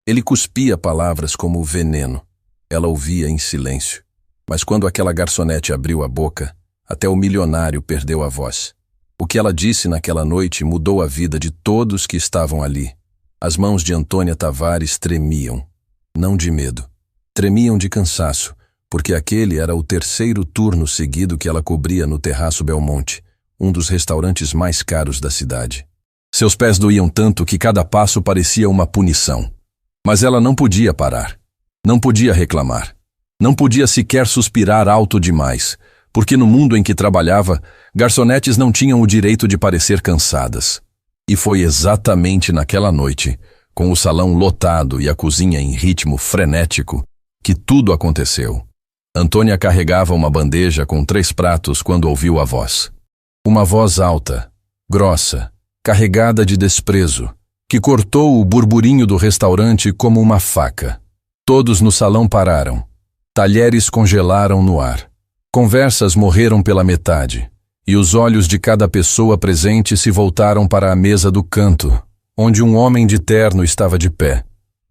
Ele cuspia palavras como veneno. Ela ouvia em silêncio. Mas quando aquela garçonete abriu a boca, até o milionário perdeu a voz. O que ela disse naquela noite mudou a vida de todos que estavam ali. As mãos de Antônia Tavares tremiam. Não de medo. Tremiam de cansaço, porque aquele era o terceiro turno seguido que ela cobria no Terraço Belmonte, um dos restaurantes mais caros da cidade. Seus pés doíam tanto que cada passo parecia uma punição. Mas ela não podia parar. Não podia reclamar. Não podia sequer suspirar alto demais, porque no mundo em que trabalhava, garçonetes não tinham o direito de parecer cansadas. E foi exatamente naquela noite, com o salão lotado e a cozinha em ritmo frenético, que tudo aconteceu. Antônia carregava uma bandeja com 3 pratos quando ouviu a voz. Uma voz alta, grossa, carregada de desprezo, que cortou o burburinho do restaurante como uma faca. Todos no salão pararam. Talheres congelaram no ar. Conversas morreram pela metade, e os olhos de cada pessoa presente se voltaram para a mesa do canto, onde um homem de terno estava de pé,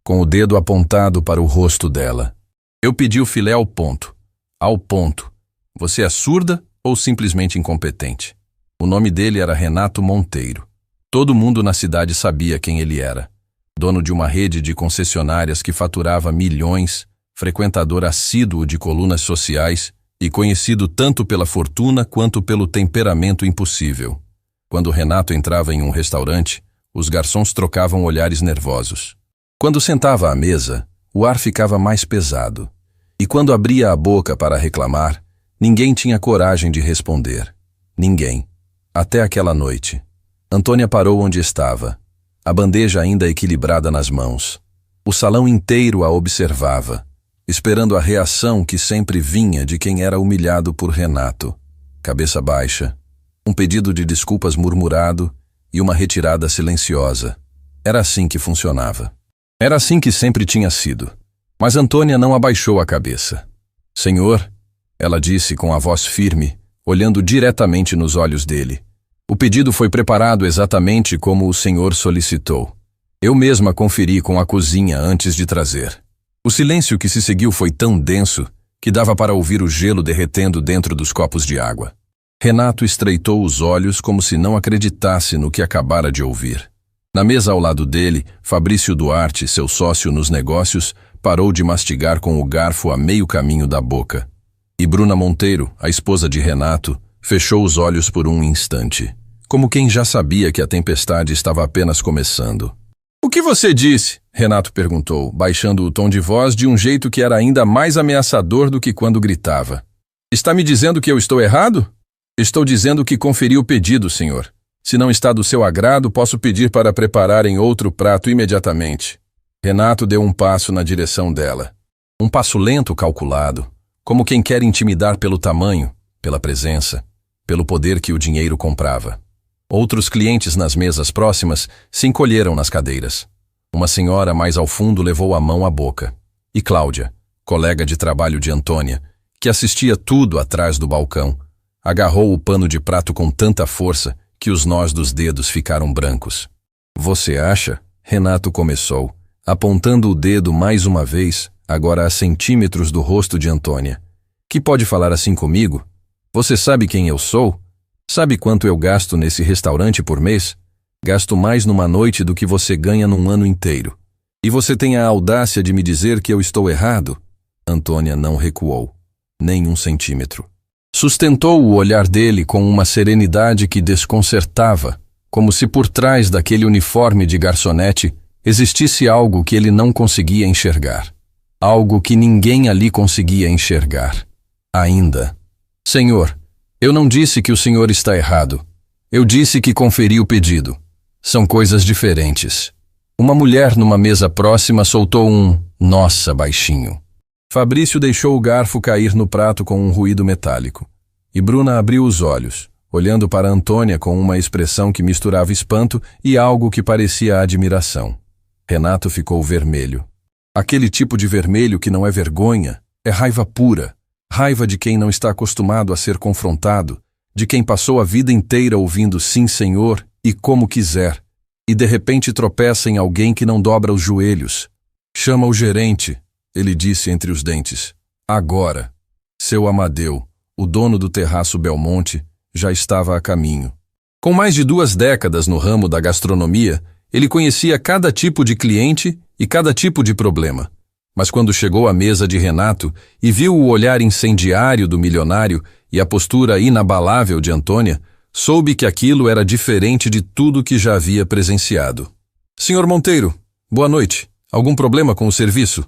com o dedo apontado para o rosto dela. Eu pedi o filé ao ponto. Ao ponto. Você é surda ou simplesmente incompetente? O nome dele era Renato Monteiro. Todo mundo na cidade sabia quem ele era. Dono de uma rede de concessionárias que faturava milhões, frequentador assíduo de colunas sociais e conhecido tanto pela fortuna quanto pelo temperamento impossível. Quando Renato entrava em um restaurante, os garçons trocavam olhares nervosos. Quando sentava à mesa, o ar ficava mais pesado. E quando abria a boca para reclamar, ninguém tinha coragem de responder. Ninguém. Até aquela noite. Antônia parou onde estava, a bandeja ainda equilibrada nas mãos. O salão inteiro a observava, esperando a reação que sempre vinha de quem era humilhado por Renato. Cabeça baixa, um pedido de desculpas murmurado e uma retirada silenciosa. Era assim que funcionava. Era assim que sempre tinha sido. Mas Antônia não abaixou a cabeça. Senhor, ela disse com a voz firme, olhando diretamente nos olhos dele. O pedido foi preparado exatamente como o senhor solicitou. Eu mesma conferi com a cozinha antes de trazer. O silêncio que se seguiu foi tão denso que dava para ouvir o gelo derretendo dentro dos copos de água. Renato estreitou os olhos como se não acreditasse no que acabara de ouvir. Na mesa ao lado dele, Fabrício Duarte, seu sócio nos negócios, parou de mastigar com o garfo a meio caminho da boca. E Bruna Monteiro, a esposa de Renato, fechou os olhos por um instante, como quem já sabia que a tempestade estava apenas começando. "O que você disse?" Renato perguntou, baixando o tom de voz de um jeito que era ainda mais ameaçador do que quando gritava. "Está me dizendo que eu estou errado?" "Estou dizendo que conferi o pedido, senhor. Se não está do seu agrado, posso pedir para prepararem outro prato imediatamente." Renato deu um passo na direção dela. Um passo lento, calculado, como quem quer intimidar pelo tamanho, pela presença, pelo poder que o dinheiro comprava. Outros clientes nas mesas próximas se encolheram nas cadeiras. Uma senhora mais ao fundo levou a mão à boca. E Cláudia, colega de trabalho de Antônia, que assistia tudo atrás do balcão, agarrou o pano de prato com tanta força que os nós dos dedos ficaram brancos. "Você acha?" Renato começou, apontando o dedo mais uma vez, agora a centímetros do rosto de Antônia. "Que pode falar assim comigo? Você sabe quem eu sou? Sabe quanto eu gasto nesse restaurante por mês? Gasto mais numa noite do que você ganha num ano inteiro. E você tem a audácia de me dizer que eu estou errado?" Antônia não recuou, nem um centímetro. Sustentou o olhar dele com uma serenidade que desconcertava, como se por trás daquele uniforme de garçonete existisse algo que ele não conseguia enxergar. Algo que ninguém ali conseguia enxergar. Ainda. "Senhor, eu não disse que o senhor está errado. Eu disse que conferi o pedido. São coisas diferentes." Uma mulher numa mesa próxima soltou um "nossa" baixinho. Fabrício deixou o garfo cair no prato com um ruído metálico. E Bruna abriu os olhos, olhando para Antônia com uma expressão que misturava espanto e algo que parecia admiração. Renato ficou vermelho. Aquele tipo de vermelho que não é vergonha, é raiva pura. Raiva de quem não está acostumado a ser confrontado, de quem passou a vida inteira ouvindo "sim, senhor" e "como quiser", e de repente tropeça em alguém que não dobra os joelhos. Chama o gerente, ele disse entre os dentes. Agora. Seu Amadeu, o dono do terraço Belmonte, já estava a caminho. Com mais de 2 décadas no ramo da gastronomia, ele conhecia cada tipo de cliente e cada tipo de problema. Mas quando chegou à mesa de Renato e viu o olhar incendiário do milionário e a postura inabalável de Antônia, soube que aquilo era diferente de tudo que já havia presenciado. Senhor Monteiro, boa noite. Algum problema com o serviço?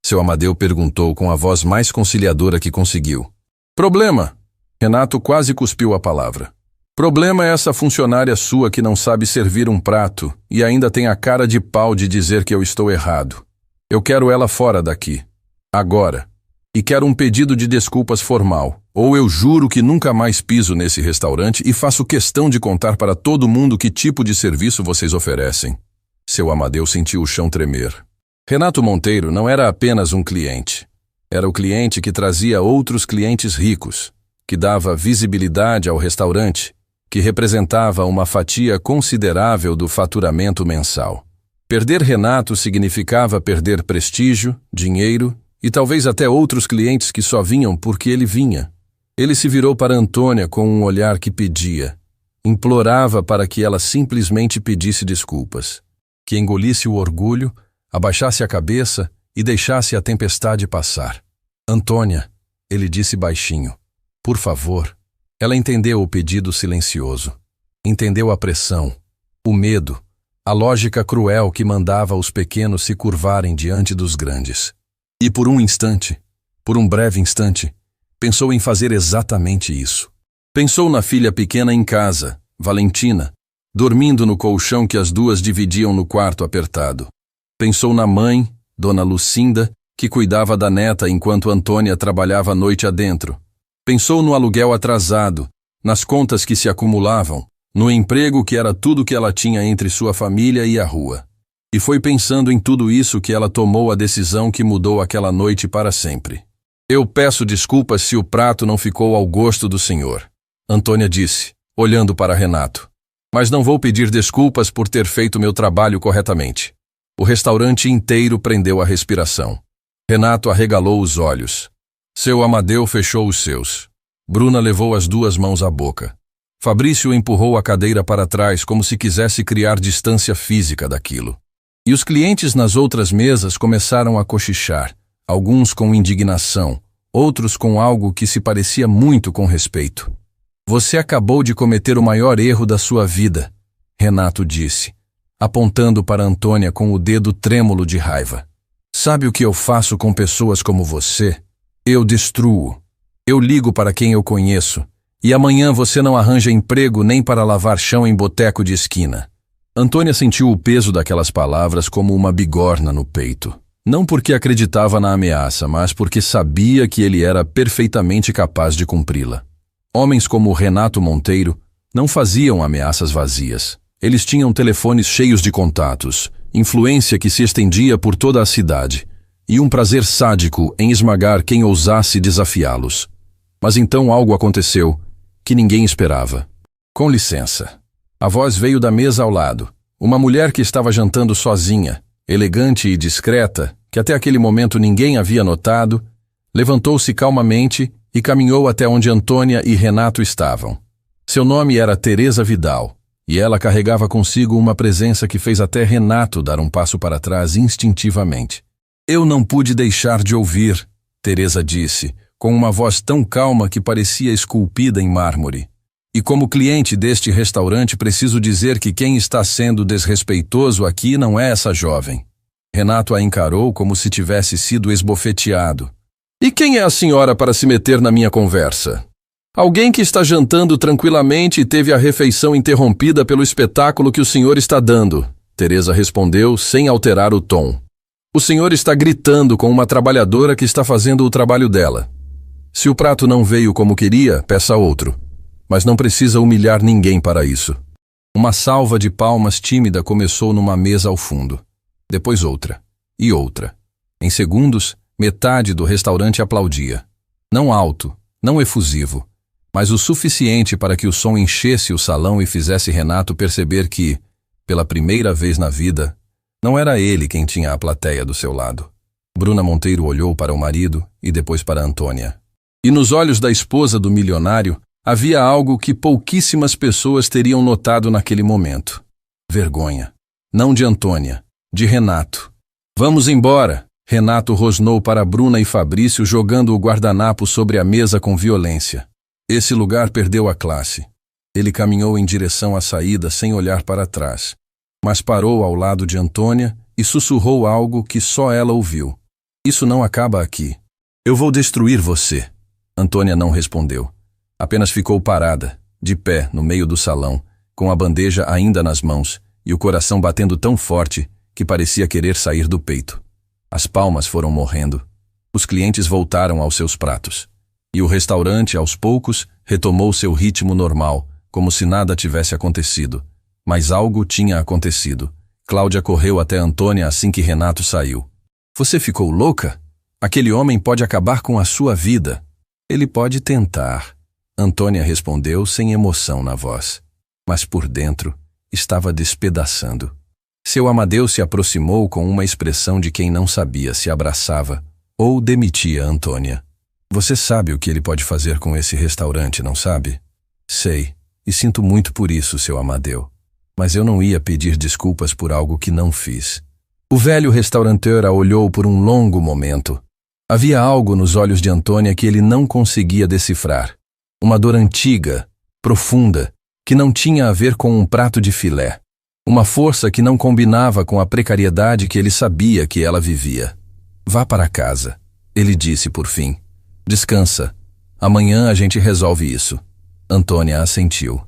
Seu Amadeu perguntou com a voz mais conciliadora que conseguiu. Problema? Renato quase cuspiu a palavra. Problema é essa funcionária sua que não sabe servir um prato e ainda tem a cara de pau de dizer que eu estou errado. Eu quero ela fora daqui. Agora. E quero um pedido de desculpas formal, ou eu juro que nunca mais piso nesse restaurante e faço questão de contar para todo mundo que tipo de serviço vocês oferecem. Seu Amadeu sentiu o chão tremer. Renato Monteiro não era apenas um cliente. Era o cliente que trazia outros clientes ricos, que dava visibilidade ao restaurante, que representava uma fatia considerável do faturamento mensal. Perder Renato significava perder prestígio, dinheiro e talvez até outros clientes que só vinham porque ele vinha. Ele se virou para Antônia com um olhar que pedia, implorava para que ela simplesmente pedisse desculpas, que engolisse o orgulho, abaixasse a cabeça e deixasse a tempestade passar. Antônia, ele disse baixinho, por favor. Ela entendeu o pedido silencioso. Entendeu a pressão, o medo, a lógica cruel que mandava os pequenos se curvarem diante dos grandes. E por um instante, por um breve instante, pensou em fazer exatamente isso. Pensou na filha pequena em casa, Valentina, dormindo no colchão que as duas dividiam no quarto apertado. Pensou na mãe, Dona Lucinda, que cuidava da neta enquanto Antônia trabalhava a noite adentro. Pensou no aluguel atrasado, nas contas que se acumulavam, no emprego que era tudo que ela tinha entre sua família e a rua. E foi pensando em tudo isso que ela tomou a decisão que mudou aquela noite para sempre. Eu peço desculpas se o prato não ficou ao gosto do senhor, Antônia disse, olhando para Renato. Mas não vou pedir desculpas por ter feito meu trabalho corretamente. O restaurante inteiro prendeu a respiração. Renato arregalou os olhos. Seu Amadeu fechou os seus. Bruna levou as 2 mãos à boca. Fabrício empurrou a cadeira para trás como se quisesse criar distância física daquilo. E os clientes nas outras mesas começaram a cochichar, alguns com indignação, outros com algo que se parecia muito com respeito. Você acabou de cometer o maior erro da sua vida, Renato disse, apontando para Antônia com o dedo trêmulo de raiva. Sabe o que eu faço com pessoas como você? Eu destruo. Eu ligo para quem eu conheço, e amanhã você não arranja emprego nem para lavar chão em boteco de esquina. Antônia sentiu o peso daquelas palavras como uma bigorna no peito. Não porque acreditava na ameaça, mas porque sabia que ele era perfeitamente capaz de cumpri-la. Homens como Renato Monteiro não faziam ameaças vazias. Eles tinham telefones cheios de contatos, influência que se estendia por toda a cidade, e um prazer sádico em esmagar quem ousasse desafiá-los. Mas então algo aconteceu que ninguém esperava. Com licença. A voz veio da mesa ao lado. Uma mulher que estava jantando sozinha, elegante e discreta, que até aquele momento ninguém havia notado, levantou-se calmamente e caminhou até onde Antônia e Renato estavam. Seu nome era Teresa Vidal, e ela carregava consigo uma presença que fez até Renato dar um passo para trás instintivamente. Eu não pude deixar de ouvir, Teresa disse, com uma voz tão calma que parecia esculpida em mármore. E como cliente deste restaurante preciso dizer que quem está sendo desrespeitoso aqui não é essa jovem. Renato a encarou como se tivesse sido esbofeteado. E quem é a senhora para se meter na minha conversa? Alguém que está jantando tranquilamente e teve a refeição interrompida pelo espetáculo que o senhor está dando, Teresa respondeu sem alterar o tom. O senhor está gritando com uma trabalhadora que está fazendo o trabalho dela. Se o prato não veio como queria, peça outro. Mas não precisa humilhar ninguém para isso. Uma salva de palmas tímida começou numa mesa ao fundo. Depois outra. E outra. Em segundos, metade do restaurante aplaudia. Não alto, não efusivo, mas o suficiente para que o som enchesse o salão e fizesse Renato perceber que, pela primeira vez na vida, Não era ele quem tinha a plateia do seu lado. Bruna Monteiro olhou para o marido e depois para Antônia. E nos olhos da esposa do milionário havia algo que pouquíssimas pessoas teriam notado naquele momento. Vergonha. Não de Antônia, de Renato. Vamos embora! Renato rosnou para Bruna e Fabrício, jogando o guardanapo sobre a mesa com violência. Esse lugar perdeu a classe. Ele caminhou em direção à saída sem olhar para trás, mas parou ao lado de Antônia e sussurrou algo que só ela ouviu. Isso não acaba aqui. Eu vou destruir você. Antônia não respondeu. Apenas ficou parada, de pé, no meio do salão, com a bandeja ainda nas mãos e o coração batendo tão forte que parecia querer sair do peito. As palmas foram morrendo. Os clientes voltaram aos seus pratos. E o restaurante, aos poucos, retomou seu ritmo normal, como se nada tivesse acontecido. Mas algo tinha acontecido. Cláudia correu até Antônia assim que Renato saiu. Você ficou louca? Aquele homem pode acabar com a sua vida. Ele pode tentar. Antônia respondeu sem emoção na voz. Mas por dentro, estava despedaçando. Seu Amadeu se aproximou com uma expressão de quem não sabia se abraçava ou demitia Antônia. Você sabe o que ele pode fazer com esse restaurante, não sabe? Sei, e sinto muito por isso, seu Amadeu. Mas eu não ia pedir desculpas por algo que não fiz. O velho restauranteur a olhou por um longo momento. Havia algo nos olhos de Antônia que ele não conseguia decifrar. Uma dor antiga, profunda, que não tinha a ver com um prato de filé. Uma força que não combinava com a precariedade que ele sabia que ela vivia. Vá para casa, ele disse por fim. Descansa. Amanhã a gente resolve isso. Antônia assentiu.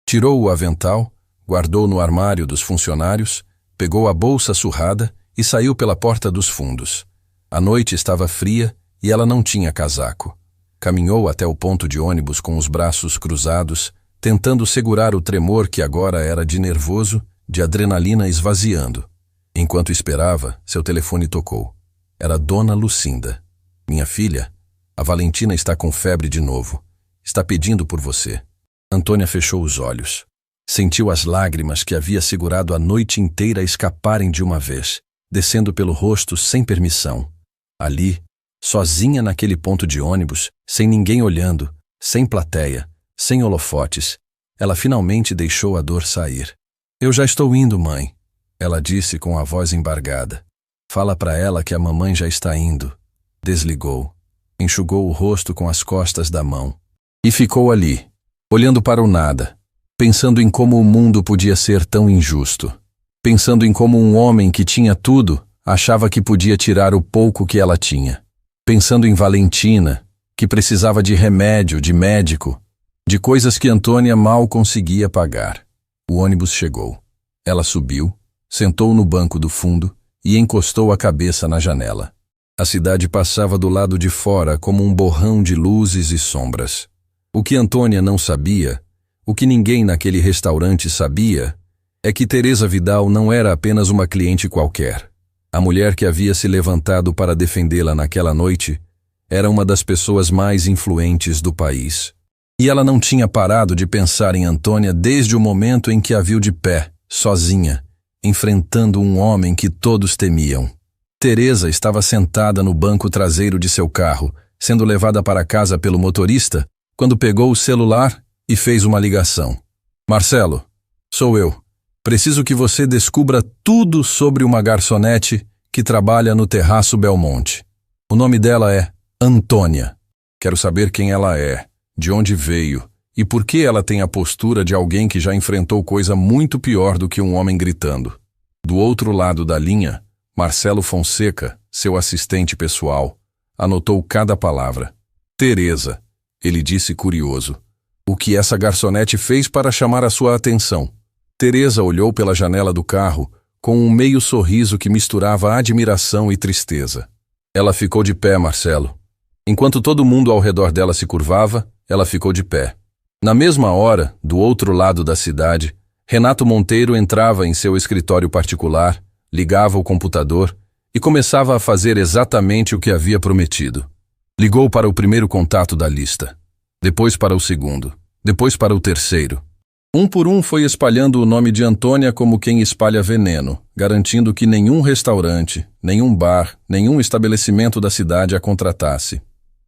Tirou o avental, guardou no armário dos funcionários, pegou a bolsa surrada e saiu pela porta dos fundos. A noite estava fria e ela não tinha casaco. Caminhou até o ponto de ônibus com os braços cruzados, tentando segurar o tremor que agora era de nervoso, de adrenalina esvaziando. Enquanto esperava, seu telefone tocou. Era Dona Lucinda. Minha filha, a Valentina está com febre de novo. Está pedindo por você. Antônia fechou os olhos. Sentiu as lágrimas que havia segurado a noite inteira escaparem de uma vez, descendo pelo rosto sem permissão. Ali, sozinha naquele ponto de ônibus, sem ninguém olhando, sem plateia, sem holofotes, ela finalmente deixou a dor sair. Eu já estou indo, mãe, ela disse com a voz embargada. Fala para ela que a mamãe já está indo. Desligou. Enxugou o rosto com as costas da mão. E ficou ali, olhando para o nada, pensando em como o mundo podia ser tão injusto. Pensando em como um homem que tinha tudo achava que podia tirar o pouco que ela tinha. Pensando em Valentina, que precisava de remédio, de médico, de coisas que Antônia mal conseguia pagar. O ônibus chegou. Ela subiu, sentou no banco do fundo e encostou a cabeça na janela. A cidade passava do lado de fora como um borrão de luzes e sombras. O que Antônia não sabia, o que ninguém naquele restaurante sabia, é que Teresa Vidal não era apenas uma cliente qualquer. A mulher que havia se levantado para defendê-la naquela noite era uma das pessoas mais influentes do país. E ela não tinha parado de pensar em Antônia desde o momento em que a viu de pé, sozinha, enfrentando um homem que todos temiam. Teresa estava sentada no banco traseiro de seu carro, sendo levada para casa pelo motorista, quando pegou o celular e fez uma ligação. Marcelo, sou eu. Preciso que você descubra tudo sobre uma garçonete que trabalha no Terraço Belmonte. O nome dela é Antônia. Quero saber quem ela é, de onde veio e por que ela tem a postura de alguém que já enfrentou coisa muito pior do que um homem gritando. Do outro lado da linha, Marcelo Fonseca, seu assistente pessoal, anotou cada palavra. Teresa, ele disse curioso. O que essa garçonete fez para chamar a sua atenção? Teresa olhou pela janela do carro com um meio sorriso que misturava admiração e tristeza. Ela ficou de pé, Marcelo. Enquanto todo mundo ao redor dela se curvava, ela ficou de pé. Na mesma hora, do outro lado da cidade, Renato Monteiro entrava em seu escritório particular, ligava o computador e começava a fazer exatamente o que havia prometido. Ligou para o primeiro contato da lista, depois para o segundo, depois para o terceiro. Um por um foi espalhando o nome de Antônia como quem espalha veneno, garantindo que nenhum restaurante, nenhum bar, nenhum estabelecimento da cidade a contratasse.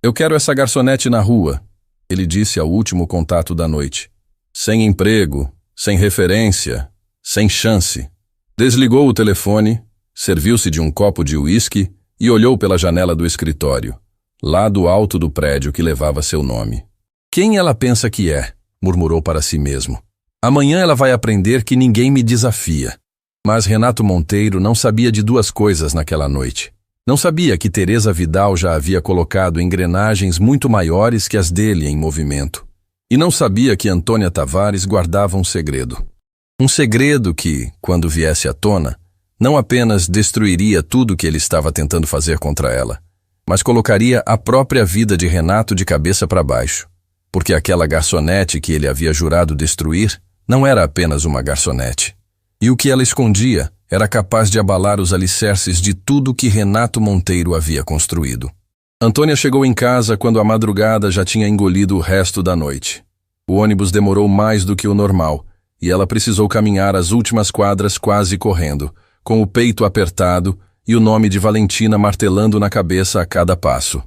"Eu quero essa garçonete na rua", ele disse ao último contato da noite. Sem emprego, sem referência, sem chance. Desligou o telefone, serviu-se de um copo de uísque e olhou pela janela do escritório, lá do alto do prédio que levava seu nome. "Quem ela pensa que é?", murmurou para si mesmo. "Amanhã ela vai aprender que ninguém me desafia." Mas Renato Monteiro não sabia de duas coisas naquela noite. Não sabia que Teresa Vidal já havia colocado engrenagens muito maiores que as dele em movimento. E não sabia que Antônia Tavares guardava um segredo. Um segredo que, quando viesse à tona, não apenas destruiria tudo que ele estava tentando fazer contra ela, mas colocaria a própria vida de Renato de cabeça para baixo. Porque aquela garçonete que ele havia jurado destruir não era apenas uma garçonete. E o que ela escondia era capaz de abalar os alicerces de tudo que Renato Monteiro havia construído. Antônia chegou em casa quando a madrugada já tinha engolido o resto da noite. O ônibus demorou mais do que o normal, e ela precisou caminhar as últimas quadras quase correndo, com o peito apertado e o nome de Valentina martelando na cabeça a cada passo.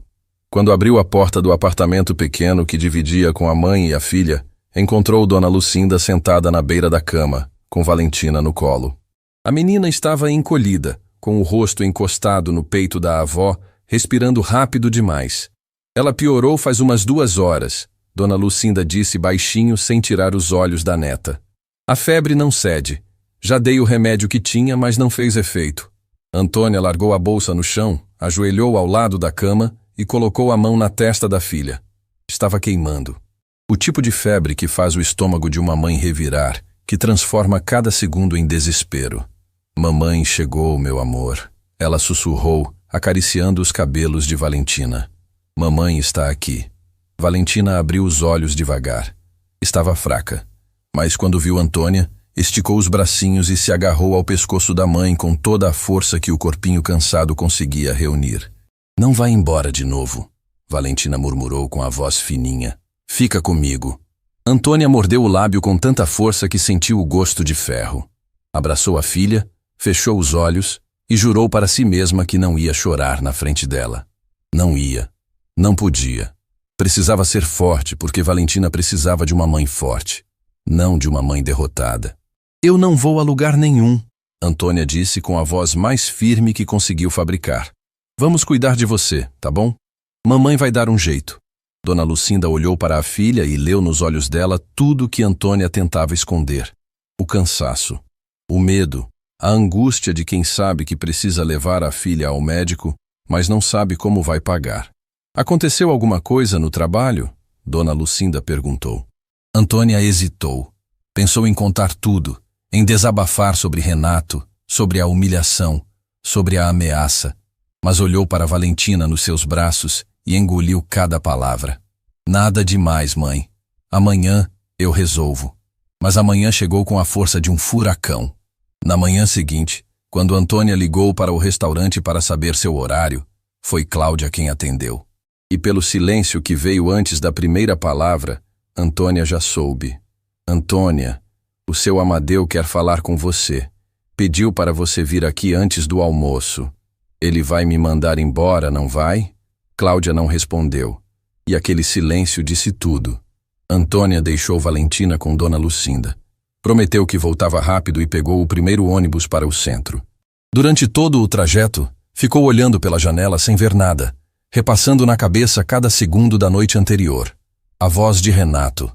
Quando abriu a porta do apartamento pequeno que dividia com a mãe e a filha, encontrou Dona Lucinda sentada na beira da cama, com Valentina no colo. A menina estava encolhida, com o rosto encostado no peito da avó, respirando rápido demais. "Ela piorou faz umas 2 horas", Dona Lucinda disse baixinho sem tirar os olhos da neta. "A febre não cede. Já dei o remédio que tinha, mas não fez efeito." Antônia largou a bolsa no chão, ajoelhou ao lado da cama e colocou a mão na testa da filha. Estava queimando. O tipo de febre que faz o estômago de uma mãe revirar, que transforma cada segundo em desespero. "Mamãe chegou, meu amor", ela sussurrou, acariciando os cabelos de Valentina. "Mamãe está aqui." Valentina abriu os olhos devagar. Estava fraca, mas quando viu Antônia, esticou os bracinhos e se agarrou ao pescoço da mãe com toda a força que o corpinho cansado conseguia reunir. "Não vá embora de novo", Valentina murmurou com a voz fininha. "Fica comigo." Antônia mordeu o lábio com tanta força que sentiu o gosto de ferro. Abraçou a filha, fechou os olhos e jurou para si mesma que não ia chorar na frente dela. Não ia. Não podia. Precisava ser forte porque Valentina precisava de uma mãe forte, não de uma mãe derrotada. "Eu não vou a lugar nenhum", Antônia disse com a voz mais firme que conseguiu fabricar. "Vamos cuidar de você, tá bom? Mamãe vai dar um jeito." Dona Lucinda olhou para a filha e leu nos olhos dela tudo o que Antônia tentava esconder. O cansaço, o medo, a angústia de quem sabe que precisa levar a filha ao médico, mas não sabe como vai pagar. "Aconteceu alguma coisa no trabalho?" Dona Lucinda perguntou. Antônia hesitou. Pensou em contar tudo, em desabafar sobre Renato, sobre a humilhação, sobre a ameaça, mas olhou para Valentina nos seus braços e engoliu cada palavra. "Nada demais, mãe. Amanhã eu resolvo." Mas amanhã chegou com a força de um furacão. Na manhã seguinte, quando Antônia ligou para o restaurante para saber seu horário, foi Cláudia quem atendeu. E pelo silêncio que veio antes da primeira palavra, Antônia já soube. "Antônia, o seu Amadeu quer falar com você. Pediu para você vir aqui antes do almoço. Ele vai me mandar embora, não vai?" Cláudia não respondeu, e aquele silêncio disse tudo. Antônia deixou Valentina com Dona Lucinda. Prometeu que voltava rápido e pegou o primeiro ônibus para o centro. Durante todo o trajeto, ficou olhando pela janela sem ver nada, repassando na cabeça cada segundo da noite anterior. A voz de Renato,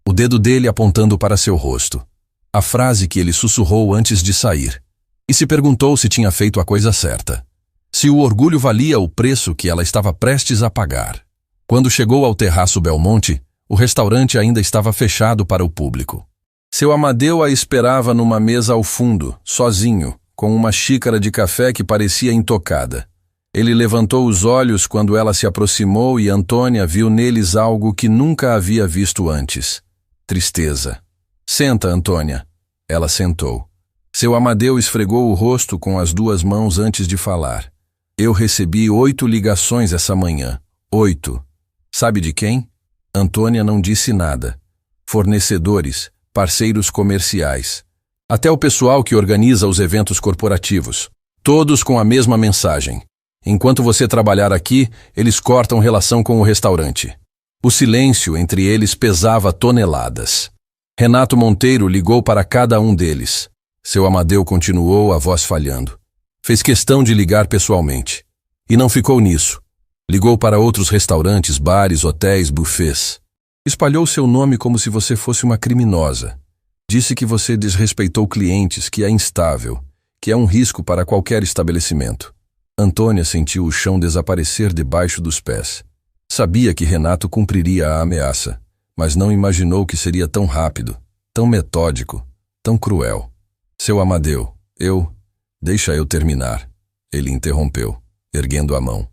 o dedo dele apontando para seu rosto, a frase que ele sussurrou antes de sair, e se perguntou se tinha feito a coisa certa. Se o orgulho valia o preço que ela estava prestes a pagar. Quando chegou ao terraço Belmonte, o restaurante ainda estava fechado para o público. Seu Amadeu a esperava numa mesa ao fundo, sozinho, com uma xícara de café que parecia intocada. Ele levantou os olhos quando ela se aproximou e Antônia viu neles algo que nunca havia visto antes. Tristeza. "Senta, Antônia." Ela sentou. Seu Amadeu esfregou o rosto com as 2 mãos antes de falar. "Eu recebi 8 ligações essa manhã. 8. Sabe de quem?" Antônia não disse nada. Fornecedores, parceiros comerciais, até o pessoal que organiza os eventos corporativos. Todos com a mesma mensagem. Enquanto você trabalhar aqui, eles cortam relação com o restaurante. O silêncio entre eles pesava toneladas. Renato Monteiro ligou para cada um deles. Seu Amadeu continuou, a voz falhando. Fez questão de ligar pessoalmente. E não ficou nisso. Ligou para outros restaurantes, bares, hotéis, buffets. Espalhou seu nome como se você fosse uma criminosa. Disse que você desrespeitou clientes, que é instável, que é um risco para qualquer estabelecimento. Antônia sentiu o chão desaparecer debaixo dos pés. Sabia que Renato cumpriria a ameaça, mas não imaginou que seria tão rápido, tão metódico, tão cruel. Seu Amadeu, deixa eu terminar. Ele interrompeu, erguendo a mão.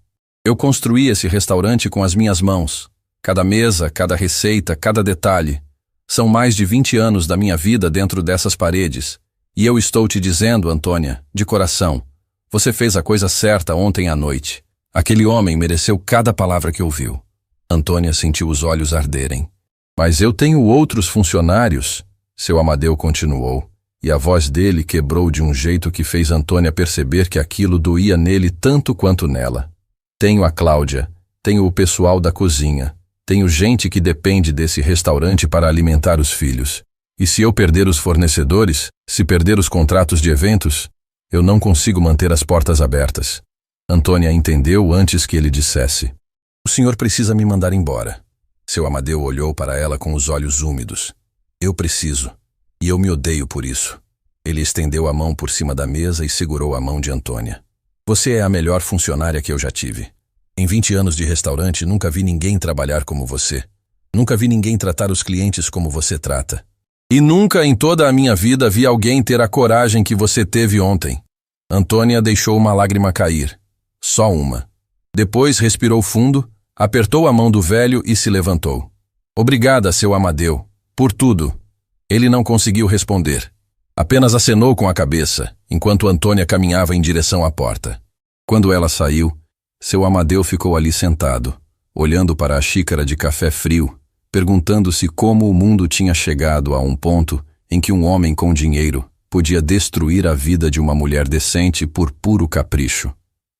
Eu construí esse restaurante com as minhas mãos. Cada mesa, cada receita, cada detalhe. São mais de 20 anos da minha vida dentro dessas paredes. E eu estou te dizendo, Antônia, de coração, você fez a coisa certa ontem à noite. Aquele homem mereceu cada palavra que ouviu. Antônia sentiu os olhos arderem. Mas eu tenho outros funcionários, seu Amadeu continuou, e a voz dele quebrou de um jeito que fez Antônia perceber que aquilo doía nele tanto quanto nela. Tenho a Cláudia, tenho o pessoal da cozinha, tenho gente que depende desse restaurante para alimentar os filhos. E se eu perder os fornecedores, se perder os contratos de eventos, eu não consigo manter as portas abertas. Antônia entendeu antes que ele dissesse. O senhor precisa me mandar embora. Seu Amadeu olhou para ela com os olhos úmidos. Eu preciso. E eu me odeio por isso. Ele estendeu a mão por cima da mesa e segurou a mão de Antônia. Você é a melhor funcionária que eu já tive. Em 20 anos de restaurante, nunca vi ninguém trabalhar como você. Nunca vi ninguém tratar os clientes como você trata. E nunca em toda a minha vida vi alguém ter a coragem que você teve ontem. Antônia deixou uma lágrima cair. Só uma. Depois respirou fundo, apertou a mão do velho e se levantou. Obrigada, seu Amadeu, por tudo. Ele não conseguiu responder. Apenas acenou com a cabeça, enquanto Antônia caminhava em direção à porta. Quando ela saiu, seu Amadeu ficou ali sentado, olhando para a xícara de café frio, perguntando-se como o mundo tinha chegado a um ponto em que um homem com dinheiro podia destruir a vida de uma mulher decente por puro capricho.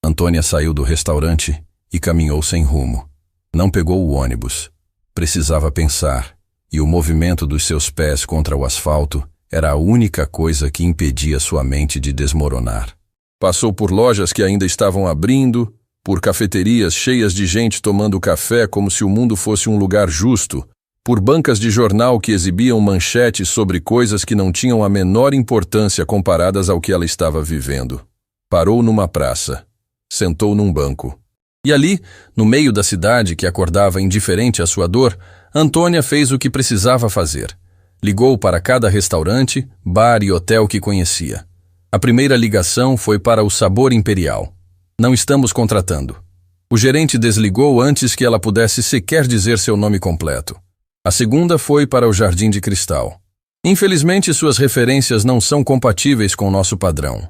Antônia saiu do restaurante e caminhou sem rumo. Não pegou o ônibus. Precisava pensar, e o movimento dos seus pés contra o asfalto era a única coisa que impedia sua mente de desmoronar. Passou por lojas que ainda estavam abrindo, por cafeterias cheias de gente tomando café como se o mundo fosse um lugar justo, por bancas de jornal que exibiam manchetes sobre coisas que não tinham a menor importância comparadas ao que ela estava vivendo. Parou numa praça. Sentou num banco. E ali, no meio da cidade que acordava indiferente à sua dor, Antônia fez o que precisava fazer. Ligou para cada restaurante, bar e hotel que conhecia. A primeira ligação foi para o Sabor Imperial. Não estamos contratando. O gerente desligou antes que ela pudesse sequer dizer seu nome completo. A segunda foi para o Jardim de Cristal. Infelizmente, suas referências não são compatíveis com nosso padrão.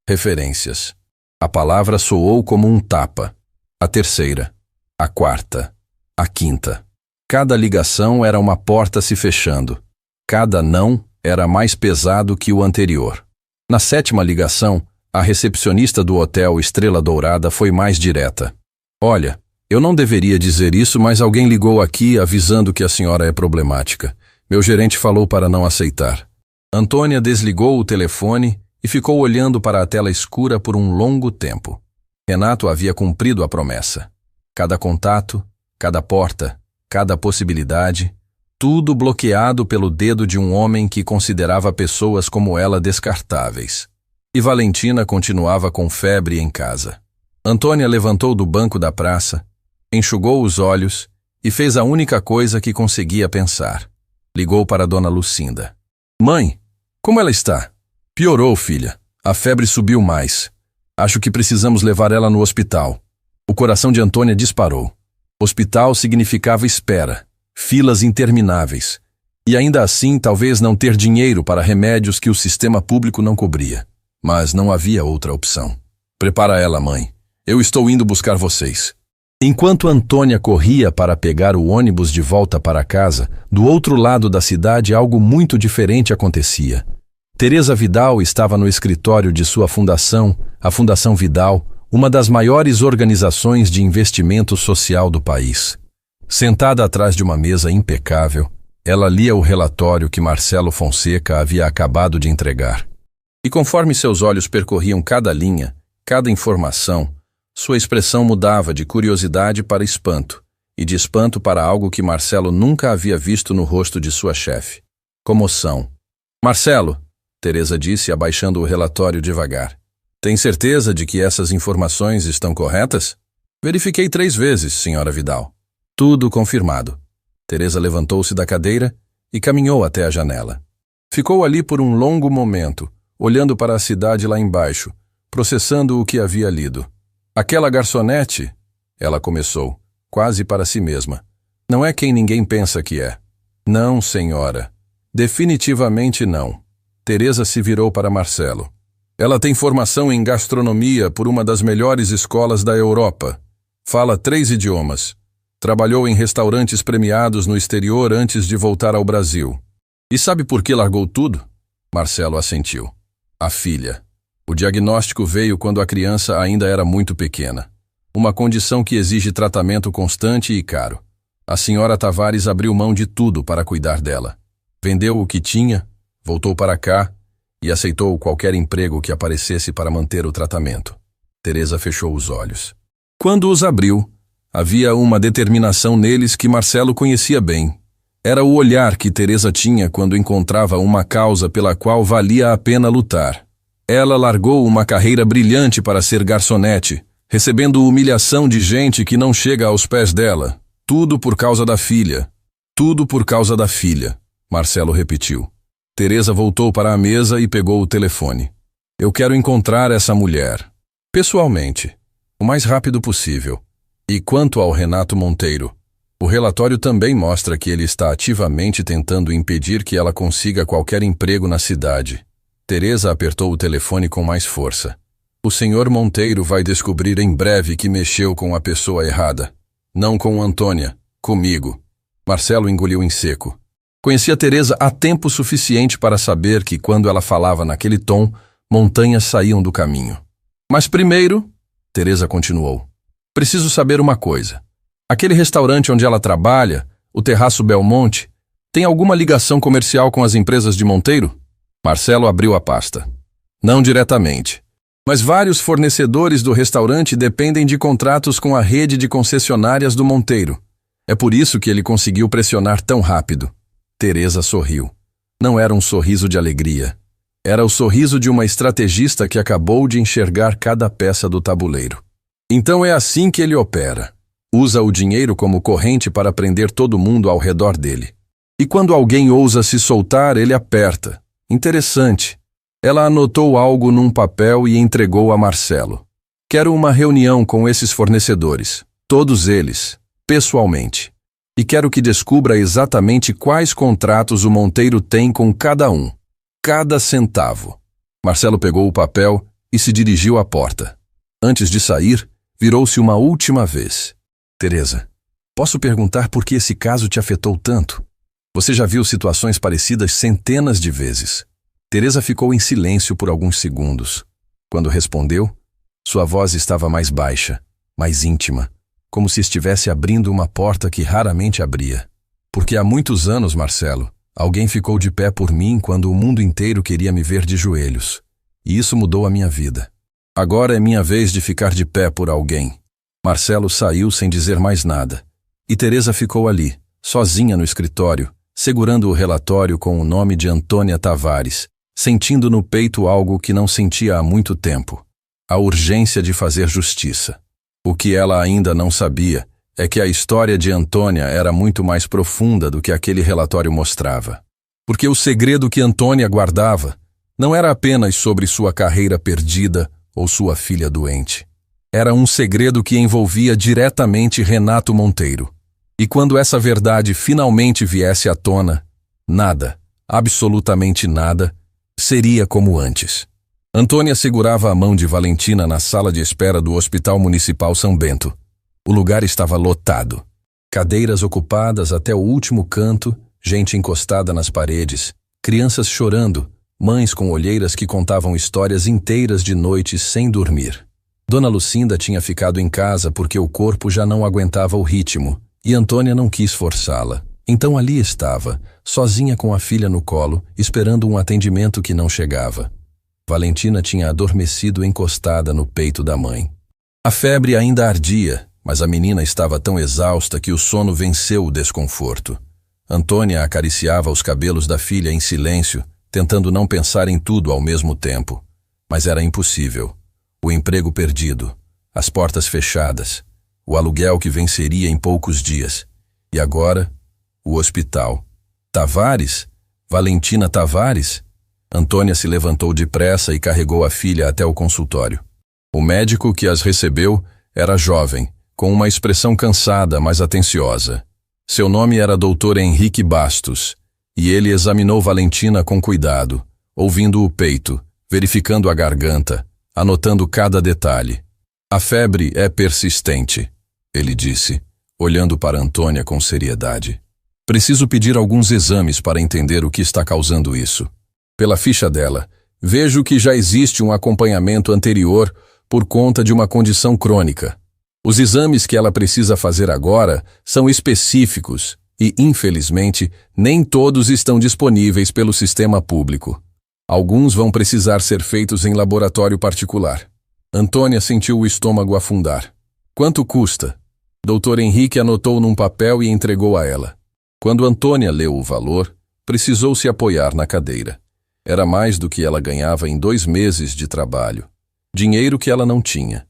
Referências. A palavra soou como um tapa. A terceira. A quarta. A quinta. Cada ligação era uma porta se fechando. Cada não era mais pesado que o anterior. Na sétima ligação, a recepcionista do hotel Estrela Dourada foi mais direta. Olha, eu não deveria dizer isso, mas alguém ligou aqui avisando que a senhora é problemática. Meu gerente falou para não aceitar. Antônia desligou o telefone e ficou olhando para a tela escura por um longo tempo. Renato havia cumprido a promessa. Cada contato, cada porta, cada possibilidade, tudo bloqueado pelo dedo de um homem que considerava pessoas como ela descartáveis. E Valentina continuava com febre em casa. Antônia levantou do banco da praça, enxugou os olhos e fez a única coisa que conseguia pensar. Ligou para Dona Lucinda. Mãe, como ela está? Piorou, filha. A febre subiu mais. Acho que precisamos levar ela no hospital. O coração de Antônia disparou. Hospital significava espera, filas intermináveis. E ainda assim, talvez não ter dinheiro para remédios que o sistema público não cobria. Mas não havia outra opção. Prepara ela, mãe. Eu estou indo buscar vocês. Enquanto Antônia corria para pegar o ônibus de volta para casa, do outro lado da cidade algo muito diferente acontecia. Teresa Vidal estava no escritório de sua fundação, a Fundação Vidal, uma das maiores organizações de investimento social do país. Sentada atrás de uma mesa impecável, ela lia o relatório que Marcelo Fonseca havia acabado de entregar. E conforme seus olhos percorriam cada linha, cada informação, sua expressão mudava de curiosidade para espanto, e de espanto para algo que Marcelo nunca havia visto no rosto de sua chefe: comoção. Marcelo, Teresa disse, abaixando o relatório devagar. Tem certeza de que essas informações estão corretas? Verifiquei 3 vezes, senhora Vidal. Tudo confirmado. Teresa levantou-se da cadeira e caminhou até a janela. Ficou ali por um longo momento, olhando para a cidade lá embaixo, processando o que havia lido. Aquela garçonete, ela começou, quase para si mesma, não é quem ninguém pensa que é. Não, senhora. Definitivamente não. Teresa se virou para Marcelo. Ela tem formação em gastronomia por uma das melhores escolas da Europa. Fala 3 idiomas. Trabalhou em restaurantes premiados no exterior antes de voltar ao Brasil. E sabe por que largou tudo? Marcelo assentiu. A filha. O diagnóstico veio quando a criança ainda era muito pequena. Uma condição que exige tratamento constante e caro. A senhora Tavares abriu mão de tudo para cuidar dela. Vendeu o que tinha, voltou para cá e aceitou qualquer emprego que aparecesse para manter o tratamento. Teresa fechou os olhos. Quando os abriu, havia uma determinação neles que Marcelo conhecia bem. Era o olhar que Teresa tinha quando encontrava uma causa pela qual valia a pena lutar. Ela largou uma carreira brilhante para ser garçonete, recebendo humilhação de gente que não chega aos pés dela. Tudo por causa da filha. Tudo por causa da filha, Marcelo repetiu. Teresa voltou para a mesa e pegou o telefone. Eu quero encontrar essa mulher. Pessoalmente. O mais rápido possível. E quanto ao Renato Monteiro, o relatório também mostra que ele está ativamente tentando impedir que ela consiga qualquer emprego na cidade. Teresa apertou o telefone com mais força. O senhor Monteiro vai descobrir em breve que mexeu com a pessoa errada. Não com Antônia, comigo. Marcelo engoliu em seco. Conhecia Teresa há tempo suficiente para saber que quando ela falava naquele tom, montanhas saíam do caminho. Mas primeiro, Teresa continuou, preciso saber uma coisa. Aquele restaurante onde ela trabalha, o Terraço Belmonte, tem alguma ligação comercial com as empresas de Monteiro? Marcelo abriu a pasta. Não diretamente. Mas vários fornecedores do restaurante dependem de contratos com a rede de concessionárias do Monteiro. É por isso que ele conseguiu pressionar tão rápido. Teresa sorriu. Não era um sorriso de alegria. Era o sorriso de uma estrategista que acabou de enxergar cada peça do tabuleiro. Então é assim que ele opera. Usa o dinheiro como corrente para prender todo mundo ao redor dele. E quando alguém ousa se soltar, ele aperta. Interessante. Ela anotou algo num papel e entregou a Marcelo. Quero uma reunião com esses fornecedores. Todos eles. Pessoalmente. E quero que descubra exatamente quais contratos o Monteiro tem com cada um. Cada centavo. Marcelo pegou o papel e se dirigiu à porta. Antes de sair, virou-se uma última vez. Teresa, posso perguntar por que esse caso te afetou tanto? Você já viu situações parecidas centenas de vezes. Teresa ficou em silêncio por alguns segundos. Quando respondeu, sua voz estava mais baixa, mais íntima, como se estivesse abrindo uma porta que raramente abria. Porque há muitos anos, Marcelo, alguém ficou de pé por mim quando o mundo inteiro queria me ver de joelhos. E isso mudou a minha vida. Agora é minha vez de ficar de pé por alguém. Marcelo saiu sem dizer mais nada. E Teresa ficou ali, sozinha no escritório, segurando o relatório com o nome de Antônia Tavares, sentindo no peito algo que não sentia há muito tempo. A urgência de fazer justiça. O que ela ainda não sabia é que a história de Antônia era muito mais profunda do que aquele relatório mostrava. Porque o segredo que Antônia guardava não era apenas sobre sua carreira perdida ou sua filha doente. Era um segredo que envolvia diretamente Renato Monteiro. E quando essa verdade finalmente viesse à tona, nada, absolutamente nada, seria como antes. Antônia segurava a mão de Valentina na sala de espera do Hospital Municipal São Bento. O lugar estava lotado. Cadeiras ocupadas até o último canto, gente encostada nas paredes, crianças chorando, mães com olheiras que contavam histórias inteiras de noites sem dormir. Dona Lucinda tinha ficado em casa porque o corpo já não aguentava o ritmo, e Antônia não quis forçá-la. Então ali estava, sozinha com a filha no colo, esperando um atendimento que não chegava. Valentina tinha adormecido encostada no peito da mãe. A febre ainda ardia, mas a menina estava tão exausta que o sono venceu o desconforto. Antônia acariciava os cabelos da filha em silêncio, tentando não pensar em tudo ao mesmo tempo. Mas era impossível. O emprego perdido, as portas fechadas, o aluguel que venceria em poucos dias. E agora, o hospital. Tavares? Valentina Tavares? Antônia se levantou depressa e carregou a filha até o consultório. O médico que as recebeu era jovem, com uma expressão cansada, mas atenciosa. Seu nome era Dr. Henrique Bastos, e ele examinou Valentina com cuidado, ouvindo o peito, verificando a garganta, anotando cada detalhe. A febre é persistente, ele disse, olhando para Antônia com seriedade. Preciso pedir alguns exames para entender o que está causando isso. Pela ficha dela, vejo que já existe um acompanhamento anterior por conta de uma condição crônica. Os exames que ela precisa fazer agora são específicos e, infelizmente, nem todos estão disponíveis pelo sistema público. Alguns vão precisar ser feitos em laboratório particular. Antônia sentiu o estômago afundar. Quanto custa? Dr. Henrique anotou num papel e entregou a ela. Quando Antônia leu o valor, precisou se apoiar na cadeira. Era mais do que ela ganhava em 2 meses de trabalho. Dinheiro que ela não tinha.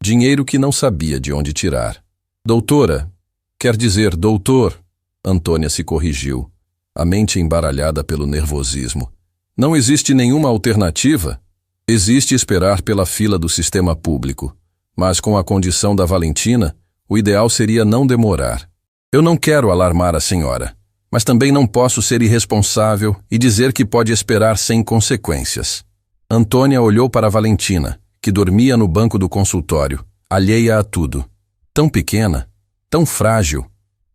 Dinheiro que não sabia de onde tirar. Doutora, quer dizer doutor, Antônia se corrigiu, a mente embaralhada pelo nervosismo. Não existe nenhuma alternativa? Existe esperar pela fila do sistema público, mas com a condição da Valentina, o ideal seria não demorar. Eu não quero alarmar a senhora, mas também não posso ser irresponsável e dizer que pode esperar sem consequências. Antônia olhou para Valentina, que dormia no banco do consultório, alheia a tudo. Tão pequena, tão frágil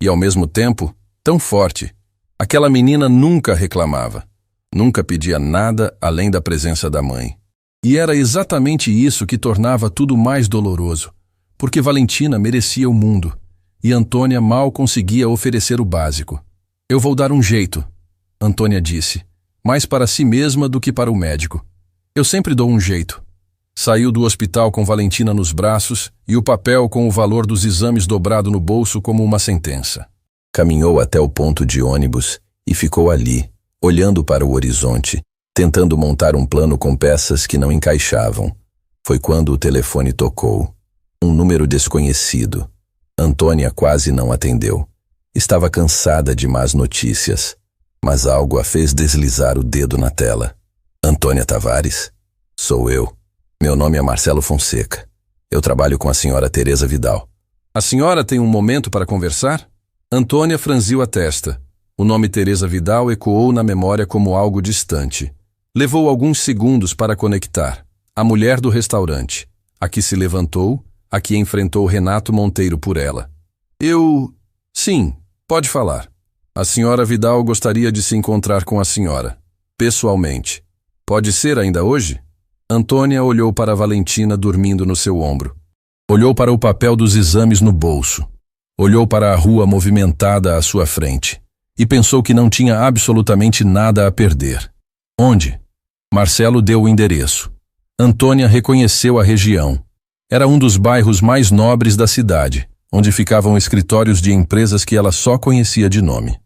e, ao mesmo tempo, tão forte. Aquela menina nunca reclamava. Nunca pedia nada além da presença da mãe. E era exatamente isso que tornava tudo mais doloroso, porque Valentina merecia o mundo, e Antônia mal conseguia oferecer o básico. Eu vou dar um jeito, Antônia disse, mais para si mesma do que para o médico. Eu sempre dou um jeito. Saiu do hospital com Valentina nos braços e o papel com o valor dos exames dobrado no bolso como uma sentença. Caminhou até o ponto de ônibus e ficou ali, olhando para o horizonte, tentando montar um plano com peças que não encaixavam. Foi quando o telefone tocou. Um número desconhecido. Antônia quase não atendeu. Estava cansada de más notícias, mas algo a fez deslizar o dedo na tela. Antônia Tavares? Sou eu. Meu nome é Marcelo Fonseca. Eu trabalho com a senhora Teresa Vidal. A senhora tem um momento para conversar? Antônia franziu a testa. O nome Teresa Vidal ecoou na memória como algo distante. Levou alguns segundos para conectar. A mulher do restaurante. A que se levantou, a que enfrentou Renato Monteiro por ela. Sim, pode falar. A senhora Vidal gostaria de se encontrar com a senhora. Pessoalmente. Pode ser ainda hoje? Antônia olhou para Valentina dormindo no seu ombro. Olhou para o papel dos exames no bolso. Olhou para a rua movimentada à sua frente. E pensou que não tinha absolutamente nada a perder. Onde? Marcelo deu o endereço. Antônia reconheceu a região. Era um dos bairros mais nobres da cidade, onde ficavam escritórios de empresas que ela só conhecia de nome.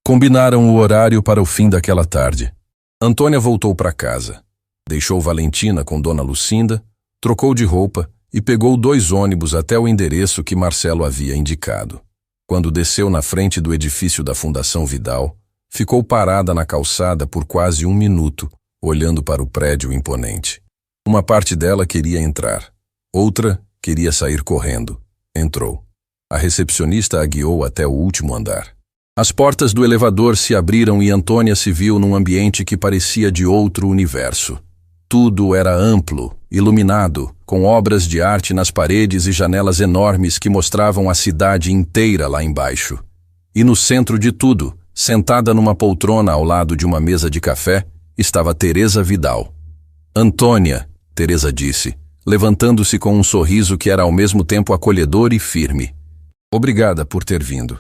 Combinaram o horário para o fim daquela tarde. Antônia voltou para casa. Deixou Valentina com Dona Lucinda, trocou de roupa e pegou 2 ônibus até o endereço que Marcelo havia indicado. Quando desceu na frente do edifício da Fundação Vidal, ficou parada na calçada por quase 1 minuto, olhando para o prédio imponente. Uma parte dela queria entrar, outra queria sair correndo. Entrou. A recepcionista a guiou até o último andar. As portas do elevador se abriram e Antônia se viu num ambiente que parecia de outro universo. Tudo era amplo, iluminado, com obras de arte nas paredes e janelas enormes que mostravam a cidade inteira lá embaixo. E no centro de tudo, sentada numa poltrona ao lado de uma mesa de café, estava Teresa Vidal. Antônia, Teresa disse, levantando-se com um sorriso que era ao mesmo tempo acolhedor e firme. Obrigada por ter vindo.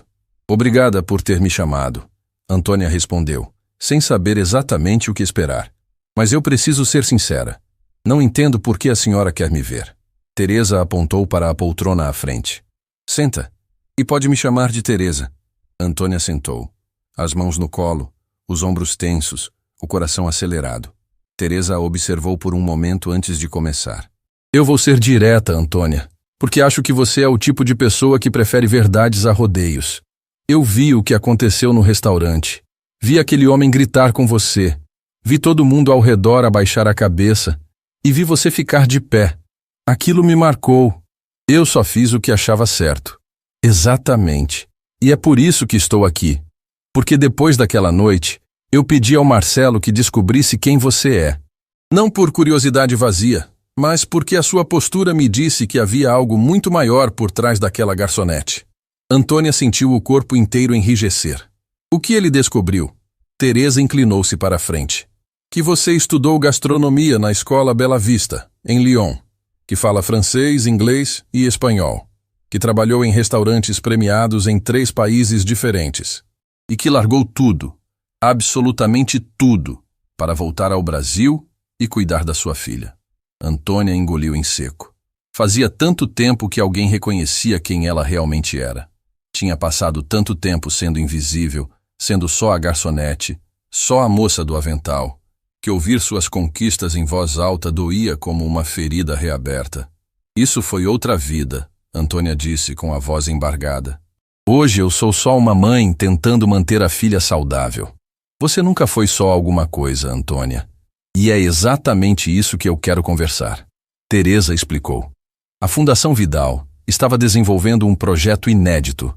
Obrigada por ter me chamado. Antônia respondeu, sem saber exatamente o que esperar. Mas eu preciso ser sincera. Não entendo por que a senhora quer me ver. Teresa apontou para a poltrona à frente. Senta. E pode me chamar de Teresa. Antônia sentou. As mãos no colo, os ombros tensos, o coração acelerado. Teresa a observou por um momento antes de começar. Eu vou ser direta, Antônia, porque acho que você é o tipo de pessoa que prefere verdades a rodeios. Eu vi o que aconteceu no restaurante. Vi aquele homem gritar com você. Vi todo mundo ao redor abaixar a cabeça. E vi você ficar de pé. Aquilo me marcou. Eu só fiz o que achava certo. Exatamente. E é por isso que estou aqui. Porque depois daquela noite, eu pedi ao Marcelo que descobrisse quem você é. Não por curiosidade vazia, mas porque a sua postura me disse que havia algo muito maior por trás daquela garçonete. Antônia sentiu o corpo inteiro enrijecer. O que ele descobriu? Teresa inclinou-se para a frente. Que você estudou gastronomia na escola Bela Vista, em Lyon, que fala francês, inglês e espanhol, que trabalhou em restaurantes premiados em 3 países diferentes, e que largou tudo, absolutamente tudo, para voltar ao Brasil e cuidar da sua filha. Antônia engoliu em seco. Fazia tanto tempo que alguém reconhecia quem ela realmente era. Tinha passado tanto tempo sendo invisível, sendo só a garçonete, só a moça do avental, que ouvir suas conquistas em voz alta doía como uma ferida reaberta. Isso foi outra vida, Antônia disse com a voz embargada. Hoje eu sou só uma mãe tentando manter a filha saudável. Você nunca foi só alguma coisa, Antônia. E é exatamente isso que eu quero conversar. Teresa explicou. A Fundação Vidal estava desenvolvendo um projeto inédito.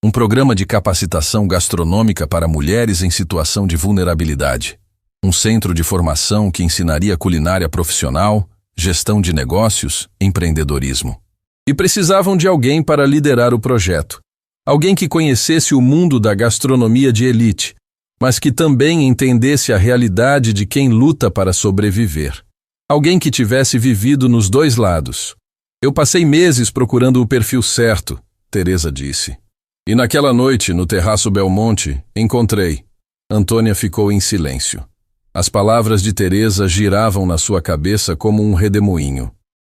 Um programa de capacitação gastronômica para mulheres em situação de vulnerabilidade. Um centro de formação que ensinaria culinária profissional, gestão de negócios, empreendedorismo. E precisavam de alguém para liderar o projeto. Alguém que conhecesse o mundo da gastronomia de elite, mas que também entendesse a realidade de quem luta para sobreviver. Alguém que tivesse vivido nos 2 lados. Eu passei meses procurando o perfil certo, Teresa disse. E naquela noite, no terraço Belmonte, encontrei. Antônia ficou em silêncio. As palavras de Teresa giravam na sua cabeça como um redemoinho.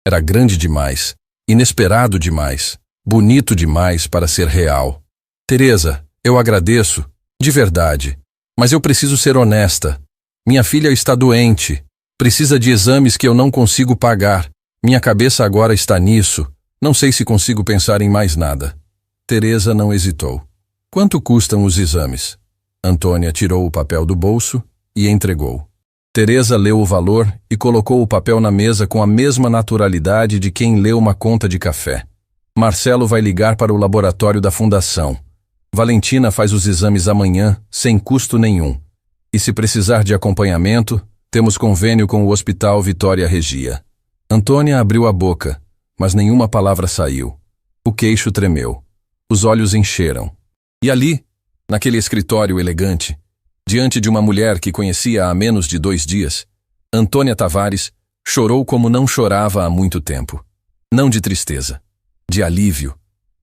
Era grande demais, inesperado demais, bonito demais para ser real. Teresa, eu agradeço, de verdade, mas eu preciso ser honesta. Minha filha está doente, precisa de exames que eu não consigo pagar. Minha cabeça agora está nisso, não sei se consigo pensar em mais nada. Teresa não hesitou. Quanto custam os exames? Antônia tirou o papel do bolso e entregou. Teresa leu o valor e colocou o papel na mesa com a mesma naturalidade de quem lê uma conta de café. Marcelo vai ligar para o laboratório da fundação. Valentina faz os exames amanhã, sem custo nenhum. E se precisar de acompanhamento, temos convênio com o Hospital Vitória Regia. Antônia abriu a boca, mas nenhuma palavra saiu. O queixo tremeu. Os olhos encheram. E ali, naquele escritório elegante, diante de uma mulher que conhecia há menos de 2 dias, Antônia Tavares chorou como não chorava há muito tempo. Não de tristeza, de alívio.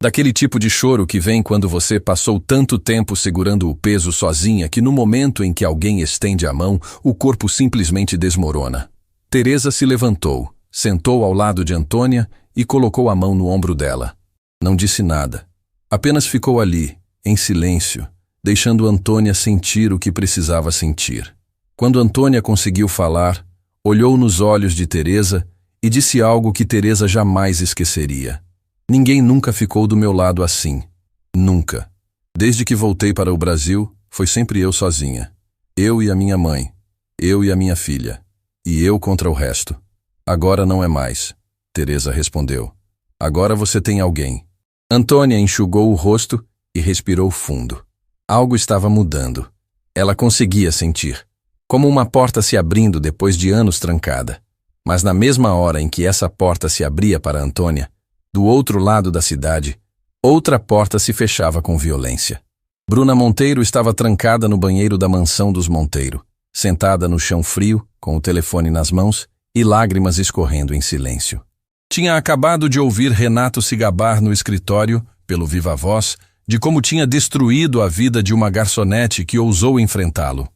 Daquele tipo de choro que vem quando você passou tanto tempo segurando o peso sozinha que no momento em que alguém estende a mão, o corpo simplesmente desmorona. Teresa se levantou, sentou ao lado de Antônia e colocou a mão no ombro dela. Não disse nada. Apenas ficou ali, em silêncio, deixando Antônia sentir o que precisava sentir. Quando Antônia conseguiu falar, olhou nos olhos de Teresa e disse algo que Teresa jamais esqueceria. Ninguém nunca ficou do meu lado assim. Nunca. Desde que voltei para o Brasil, foi sempre eu sozinha. Eu e a minha mãe. Eu e a minha filha. E eu contra o resto. Agora não é mais, Teresa respondeu. Agora você tem alguém. Antônia enxugou o rosto e respirou fundo. Algo estava mudando. Ela conseguia sentir. Como uma porta se abrindo depois de anos trancada. Mas na mesma hora em que essa porta se abria para Antônia, do outro lado da cidade, outra porta se fechava com violência. Bruna Monteiro estava trancada no banheiro da mansão dos Monteiro, sentada no chão frio, com o telefone nas mãos e lágrimas escorrendo em silêncio. Tinha acabado de ouvir Renato se gabar no escritório, pelo viva voz, de como tinha destruído a vida de uma garçonete que ousou enfrentá-lo.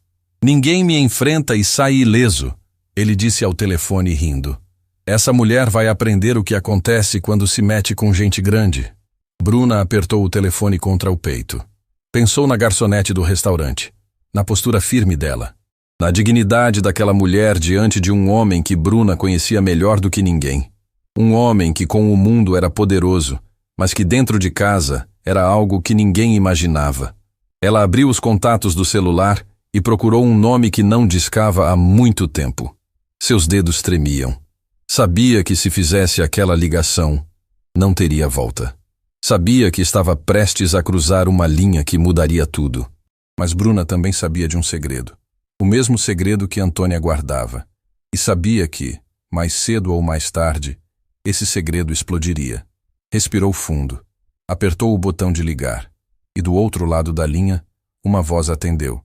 "Ninguém me enfrenta e sai ileso", ele disse ao telefone rindo. "Essa mulher vai aprender o que acontece quando se mete com gente grande." Bruna apertou o telefone contra o peito. Pensou na garçonete do restaurante, na postura firme dela, na dignidade daquela mulher diante de um homem que Bruna conhecia melhor do que ninguém. Um homem que com o mundo era poderoso, mas que dentro de casa era algo que ninguém imaginava. Ela abriu os contatos do celular e procurou um nome que não discava há muito tempo. Seus dedos tremiam. Sabia que se fizesse aquela ligação, não teria volta. Sabia que estava prestes a cruzar uma linha que mudaria tudo. Mas Bruna também sabia de um segredo. O mesmo segredo que Antônia guardava. E sabia que, mais cedo ou mais tarde, esse segredo explodiria. Respirou fundo. Apertou o botão de ligar. E do outro lado da linha, uma voz atendeu.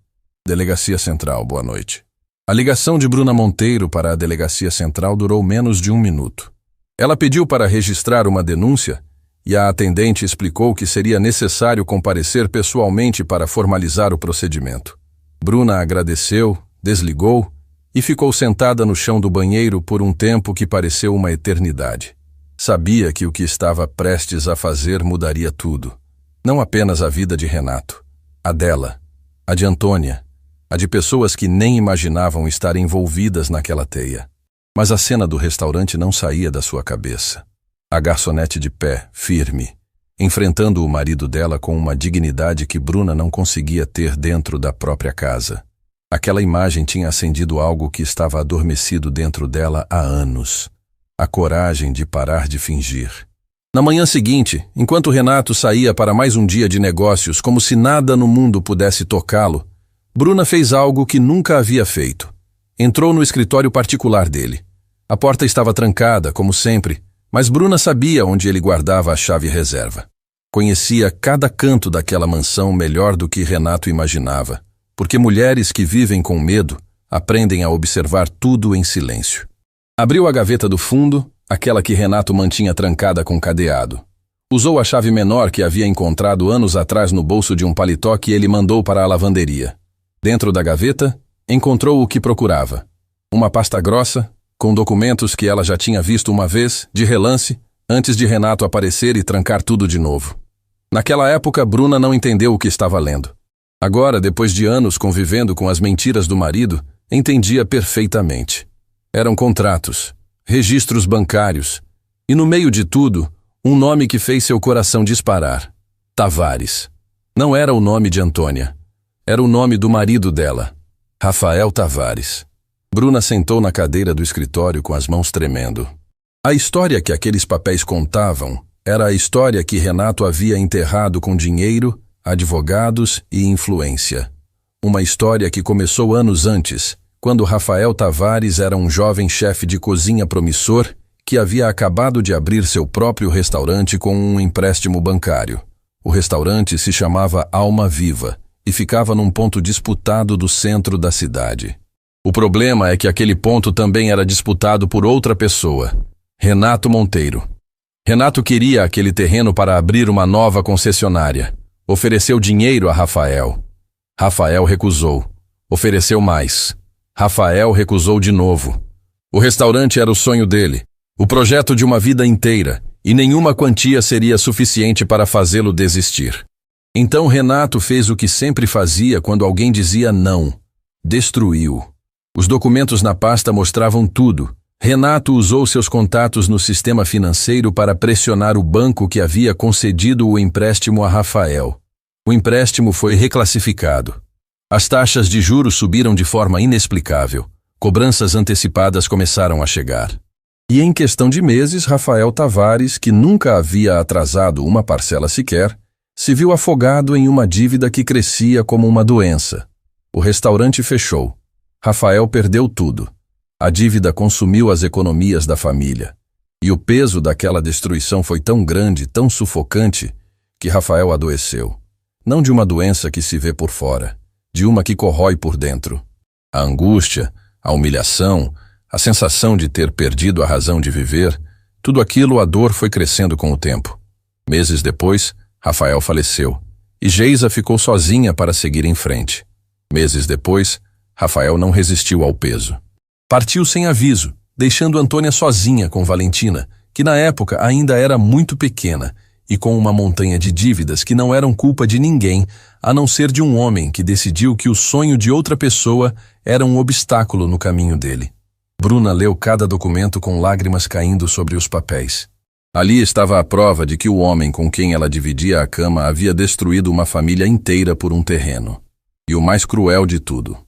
"Delegacia Central, boa noite." A ligação de Bruna Monteiro para a Delegacia Central durou menos de 1 minuto. Ela pediu para registrar uma denúncia e a atendente explicou que seria necessário comparecer pessoalmente para formalizar o procedimento. Bruna agradeceu, desligou e ficou sentada no chão do banheiro por um tempo que pareceu uma eternidade. Sabia que o que estava prestes a fazer mudaria tudo. Não apenas a vida de Renato, a dela, a de Antônia, a de pessoas que nem imaginavam estar envolvidas naquela teia. Mas a cena do restaurante não saía da sua cabeça. A garçonete de pé, firme, enfrentando o marido dela com uma dignidade que Bruna não conseguia ter dentro da própria casa. Aquela imagem tinha acendido algo que estava adormecido dentro dela há anos. A coragem de parar de fingir. Na manhã seguinte, enquanto Renato saía para mais um dia de negócios como se nada no mundo pudesse tocá-lo, Bruna fez algo que nunca havia feito. Entrou no escritório particular dele. A porta estava trancada, como sempre, mas Bruna sabia onde ele guardava a chave reserva. Conhecia cada canto daquela mansão melhor do que Renato imaginava, porque mulheres que vivem com medo aprendem a observar tudo em silêncio. Abriu a gaveta do fundo, aquela que Renato mantinha trancada com cadeado. Usou a chave menor que havia encontrado anos atrás no bolso de um paletó que ele mandou para a lavanderia. Dentro da gaveta, encontrou o que procurava. Uma pasta grossa, com documentos que ela já tinha visto uma vez, de relance, antes de Renato aparecer e trancar tudo de novo. Naquela época, Bruna não entendeu o que estava lendo. Agora, depois de anos convivendo com as mentiras do marido, entendia perfeitamente. Eram contratos, registros bancários, e no meio de tudo, um nome que fez seu coração disparar. Tavares. Não era o nome de Antônia. Era o nome do marido dela, Rafael Tavares. Bruna sentou na cadeira do escritório com as mãos tremendo. A história que aqueles papéis contavam era a história que Renato havia enterrado com dinheiro, advogados e influência. Uma história que começou anos antes, quando Rafael Tavares era um jovem chefe de cozinha promissor que havia acabado de abrir seu próprio restaurante com um empréstimo bancário. O restaurante se chamava Alma Viva e ficava num ponto disputado do centro da cidade. O problema é que aquele ponto também era disputado por outra pessoa, Renato Monteiro. Renato queria aquele terreno para abrir uma nova concessionária. Ofereceu dinheiro a Rafael. Rafael recusou. Ofereceu mais. Rafael recusou de novo. O restaurante era o sonho dele, o projeto de uma vida inteira, e nenhuma quantia seria suficiente para fazê-lo desistir. Então Renato fez o que sempre fazia quando alguém dizia não. Destruiu. Os documentos na pasta mostravam tudo. Renato usou seus contatos no sistema financeiro para pressionar o banco que havia concedido o empréstimo a Rafael. O empréstimo foi reclassificado. As taxas de juros subiram de forma inexplicável. Cobranças antecipadas começaram a chegar. E em questão de meses, Rafael Tavares, que nunca havia atrasado uma parcela sequer, se viu afogado em uma dívida que crescia como uma doença. O restaurante fechou. Rafael perdeu tudo. A dívida consumiu as economias da família. E o peso daquela destruição foi tão grande, tão sufocante, que Rafael adoeceu. Não de uma doença que se vê por fora, de uma que corrói por dentro. A angústia, a humilhação, a sensação de ter perdido a razão de viver, tudo aquilo, a dor foi crescendo com o tempo. Meses depois, Rafael faleceu, e Geisa ficou sozinha para seguir em frente. Meses depois, Rafael não resistiu ao peso. Partiu sem aviso, deixando Antônia sozinha com Valentina, que na época ainda era muito pequena, e com uma montanha de dívidas que não eram culpa de ninguém, a não ser de um homem que decidiu que o sonho de outra pessoa era um obstáculo no caminho dele. Bruna leu cada documento com lágrimas caindo sobre os papéis. Ali estava a prova de que o homem com quem ela dividia a cama havia destruído uma família inteira por um terreno. E o mais cruel de tudo,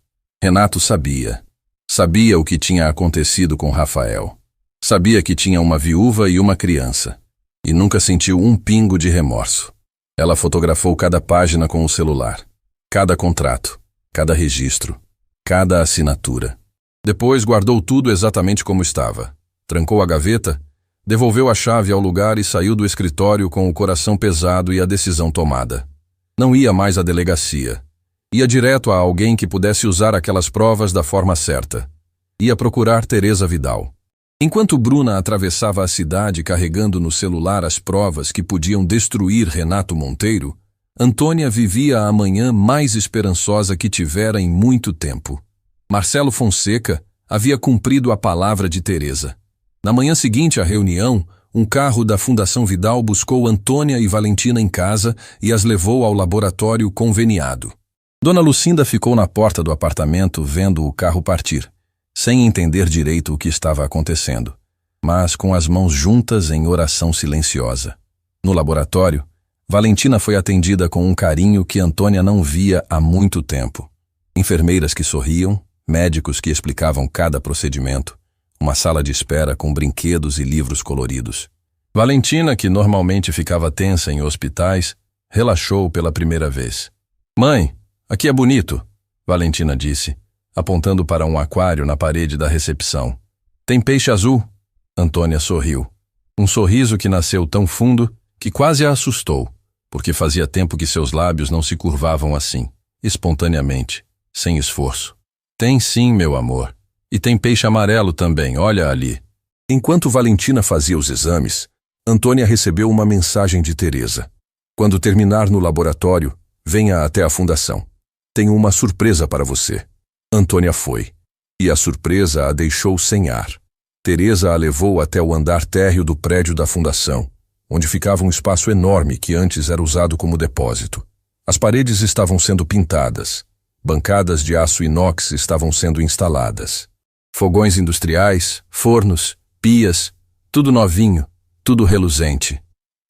Renato sabia. Sabia o que tinha acontecido com Rafael. Sabia que tinha uma viúva e uma criança. E nunca sentiu um pingo de remorso. Ela fotografou cada página com o celular, cada contrato, cada registro, cada assinatura. Depois guardou tudo exatamente como estava. Trancou a gaveta, devolveu a chave ao lugar e saiu do escritório com o coração pesado e a decisão tomada. Não ia mais à delegacia. Ia direto a alguém que pudesse usar aquelas provas da forma certa. Ia procurar Teresa Vidal. Enquanto Bruna atravessava a cidade carregando no celular as provas que podiam destruir Renato Monteiro, Antônia vivia a manhã mais esperançosa que tivera em muito tempo. Marcelo Fonseca havia cumprido a palavra de Teresa. Na manhã seguinte à reunião, um carro da Fundação Vidal buscou Antônia e Valentina em casa e as levou ao laboratório conveniado. Dona Lucinda ficou na porta do apartamento vendo o carro partir, sem entender direito o que estava acontecendo, mas com as mãos juntas em oração silenciosa. No laboratório, Valentina foi atendida com um carinho que Antônia não via há muito tempo. Enfermeiras que sorriam, médicos que explicavam cada procedimento, uma sala de espera com brinquedos e livros coloridos. Valentina, que normalmente ficava tensa em hospitais, relaxou pela primeira vez. "Mãe, aqui é bonito", Valentina disse, apontando para um aquário na parede da recepção. "Tem peixe azul?" Antônia sorriu. Um sorriso que nasceu tão fundo que quase a assustou, porque fazia tempo que seus lábios não se curvavam assim, espontaneamente, sem esforço. "Tem sim, meu amor. E tem peixe amarelo também, olha ali." Enquanto Valentina fazia os exames, Antônia recebeu uma mensagem de Teresa. "Quando terminar no laboratório, venha até a fundação. Tenho uma surpresa para você." Antônia foi, e a surpresa a deixou sem ar. Teresa a levou até o andar térreo do prédio da fundação, onde ficava um espaço enorme que antes era usado como depósito. As paredes estavam sendo pintadas, bancadas de aço inox estavam sendo instaladas. Fogões industriais, fornos, pias, tudo novinho, tudo reluzente.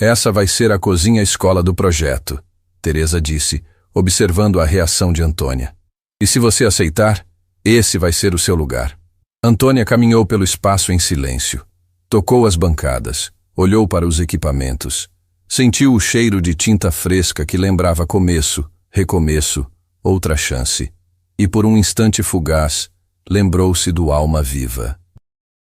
"Essa vai ser a cozinha-escola do projeto", Teresa disse, observando a reação de Antônia. "E se você aceitar, esse vai ser o seu lugar." Antônia caminhou pelo espaço em silêncio. Tocou as bancadas, olhou para os equipamentos. Sentiu o cheiro de tinta fresca que lembrava começo, recomeço, outra chance. E por um instante fugaz, lembrou-se do Alma Viva.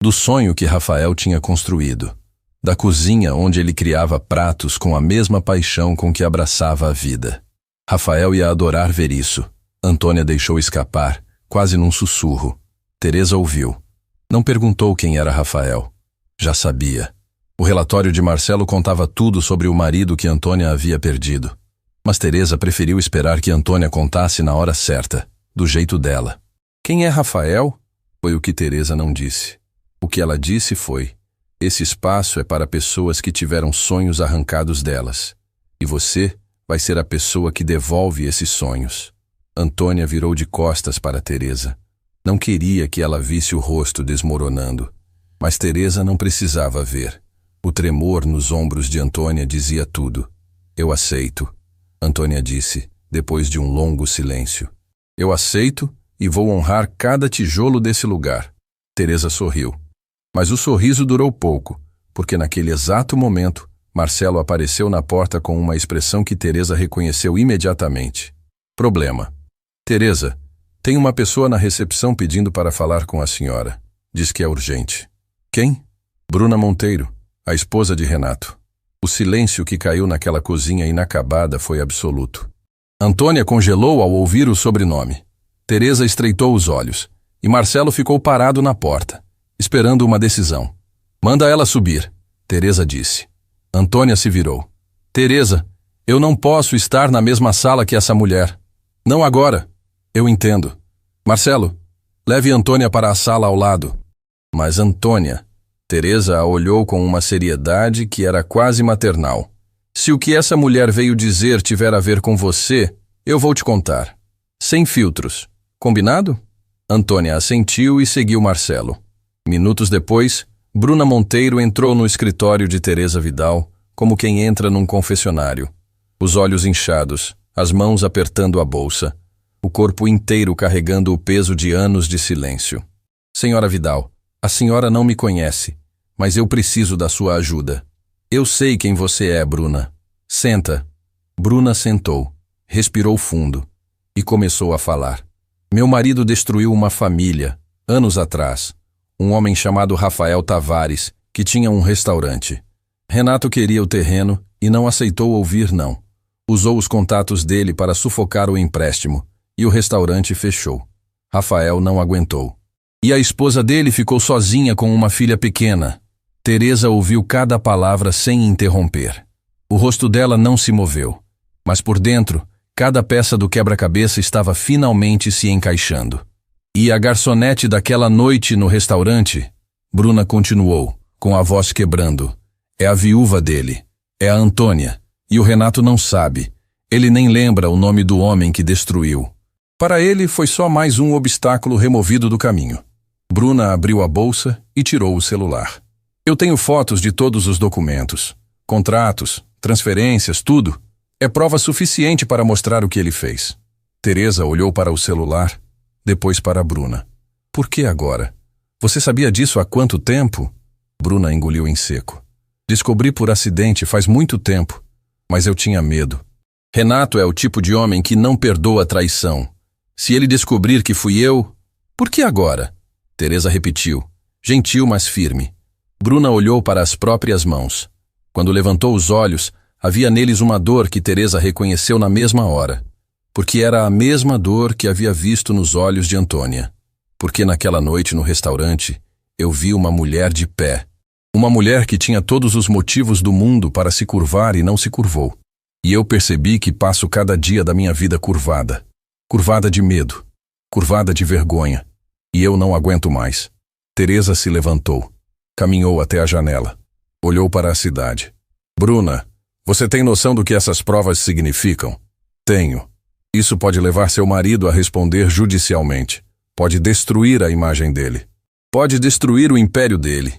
Do sonho que Rafael tinha construído. Da cozinha onde ele criava pratos com a mesma paixão com que abraçava a vida. Rafael ia adorar ver isso. Antônia deixou escapar, quase num sussurro. Teresa ouviu. Não perguntou quem era Rafael. Já sabia. O relatório de Marcelo contava tudo sobre o marido que Antônia havia perdido. Mas Teresa preferiu esperar que Antônia contasse na hora certa, do jeito dela. "Quem é Rafael?" Foi o que Teresa não disse. O que ela disse foi: "Esse espaço é para pessoas que tiveram sonhos arrancados delas. E você vai ser a pessoa que devolve esses sonhos." Antônia virou de costas para Teresa. Não queria que ela visse o rosto desmoronando. Mas Teresa não precisava ver. O tremor nos ombros de Antônia dizia tudo. "Eu aceito", Antônia disse, depois de um longo silêncio. "Eu aceito e vou honrar cada tijolo desse lugar." Teresa sorriu. Mas o sorriso durou pouco, porque naquele exato momento, Marcelo apareceu na porta com uma expressão que Teresa reconheceu imediatamente. "Problema." "Teresa, tem uma pessoa na recepção pedindo para falar com a senhora." Diz que é urgente. Quem? Bruna Monteiro, a esposa de Renato. O silêncio que caiu naquela cozinha inacabada foi absoluto. Antônia congelou ao ouvir o sobrenome. Teresa estreitou os olhos, e Marcelo ficou parado na porta, esperando uma decisão. Manda ela subir, Teresa disse. Antônia se virou. Teresa, eu não posso estar na mesma sala que essa mulher. Não agora. Eu entendo. Marcelo, leve Antônia para a sala ao lado. Mas Antônia... Teresa a olhou com uma seriedade que era quase maternal. Se o que essa mulher veio dizer tiver a ver com você, eu vou te contar. Sem filtros. Combinado? Antônia assentiu e seguiu Marcelo. Minutos depois, Bruna Monteiro entrou no escritório de Teresa Vidal, como quem entra num confessionário. Os olhos inchados, as mãos apertando a bolsa, o corpo inteiro carregando o peso de anos de silêncio. Senhora Vidal, a senhora não me conhece, mas eu preciso da sua ajuda. Eu sei quem você é, Bruna. Senta. Bruna sentou, respirou fundo e começou a falar. Meu marido destruiu uma família, anos atrás. Um homem chamado Rafael Tavares, que tinha um restaurante. Renato queria o terreno e não aceitou ouvir não. Usou os contatos dele para sufocar o empréstimo e o restaurante fechou. Rafael não aguentou. E a esposa dele ficou sozinha com uma filha pequena. Teresa ouviu cada palavra sem interromper. O rosto dela não se moveu, mas por dentro, cada peça do quebra-cabeça estava finalmente se encaixando. E a garçonete daquela noite no restaurante? Bruna continuou, com a voz quebrando. É a viúva dele. É a Antônia. E o Renato não sabe. Ele nem lembra o nome do homem que destruiu. Para ele, foi só mais um obstáculo removido do caminho. Bruna abriu a bolsa e tirou o celular. Eu tenho fotos de todos os documentos, contratos, transferências, tudo. É prova suficiente para mostrar o que ele fez. Teresa olhou para o celular, depois para Bruna. Por que agora? Você sabia disso há quanto tempo? Bruna engoliu em seco. Descobri por acidente faz muito tempo, mas eu tinha medo. Renato é o tipo de homem que não perdoa traição. Se ele descobrir que fui eu... Por que agora? Teresa repetiu, gentil mas firme. Bruna olhou para as próprias mãos. Quando levantou os olhos, havia neles uma dor que Teresa reconheceu na mesma hora. Porque era a mesma dor que havia visto nos olhos de Antônia. Porque naquela noite no restaurante, eu vi uma mulher de pé. Uma mulher que tinha todos os motivos do mundo para se curvar e não se curvou. E eu percebi que passo cada dia da minha vida curvada. Curvada de medo. Curvada de vergonha. E eu não aguento mais. Teresa se levantou. Caminhou até a janela. Olhou para a cidade. Bruna, você tem noção do que essas provas significam? Tenho. Isso pode levar seu marido a responder judicialmente. Pode destruir a imagem dele. Pode destruir o império dele.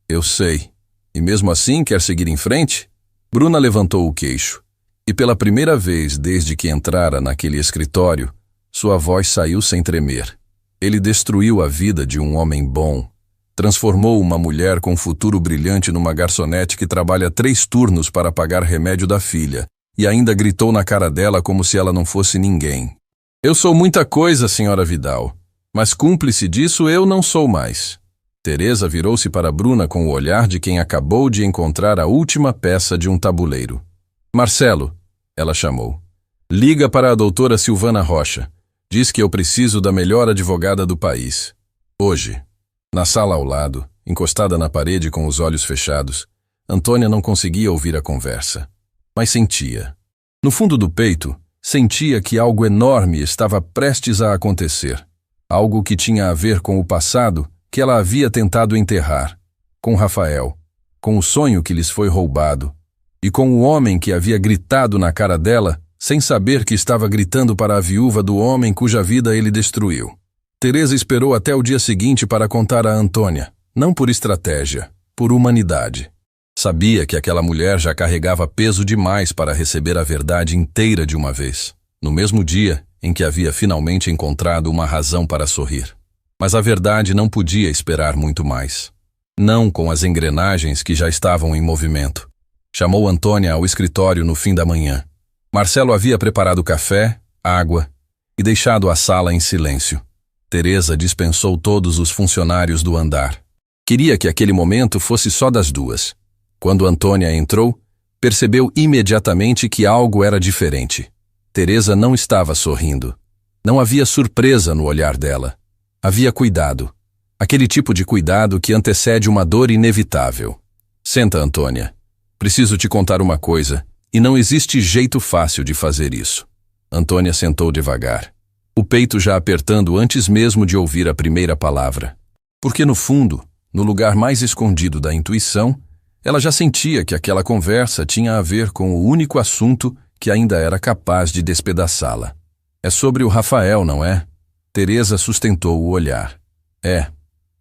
Eu sei. E mesmo assim quer seguir em frente? Bruna levantou o queixo. E pela primeira vez desde que entrara naquele escritório, sua voz saiu sem tremer. Ele destruiu a vida de um homem bom. Transformou uma mulher com futuro brilhante numa garçonete que trabalha 3 turnos para pagar remédio da filha, e ainda gritou na cara dela como se ela não fosse ninguém. Eu sou muita coisa, senhora Vidal, mas cúmplice disso eu não sou mais. Teresa virou-se para Bruna com o olhar de quem acabou de encontrar a última peça de um tabuleiro. Marcelo, ela chamou. Liga para a doutora Silvana Rocha. Diz que eu preciso da melhor advogada do país. Hoje. Na sala ao lado, encostada na parede com os olhos fechados, Antônia não conseguia ouvir a conversa. Mas sentia. No fundo do peito, sentia que algo enorme estava prestes a acontecer. Algo que tinha a ver com o passado que ela havia tentado enterrar. Com Rafael. Com o sonho que lhes foi roubado. E com o homem que havia gritado na cara dela, sem saber que estava gritando para a viúva do homem cuja vida ele destruiu. Teresa esperou até o dia seguinte para contar a Antônia, não por estratégia, por humanidade. Sabia que aquela mulher já carregava peso demais para receber a verdade inteira de uma vez, no mesmo dia em que havia finalmente encontrado uma razão para sorrir. Mas a verdade não podia esperar muito mais. Não com as engrenagens que já estavam em movimento. Chamou Antônia ao escritório no fim da manhã. Marcelo havia preparado café, água e deixado a sala em silêncio. Teresa dispensou todos os funcionários do andar. Queria que aquele momento fosse só das duas. Quando Antônia entrou, percebeu imediatamente que algo era diferente. Teresa não estava sorrindo. Não havia surpresa no olhar dela. Havia cuidado. Aquele tipo de cuidado que antecede uma dor inevitável. Senta, Antônia. Preciso te contar uma coisa, e não existe jeito fácil de fazer isso. Antônia sentou devagar, o peito já apertando antes mesmo de ouvir a primeira palavra. Porque no fundo, no lugar mais escondido da intuição, ela já sentia que aquela conversa tinha a ver com o único assunto que ainda era capaz de despedaçá-la. É sobre o Rafael, não é? Teresa sustentou o olhar. É.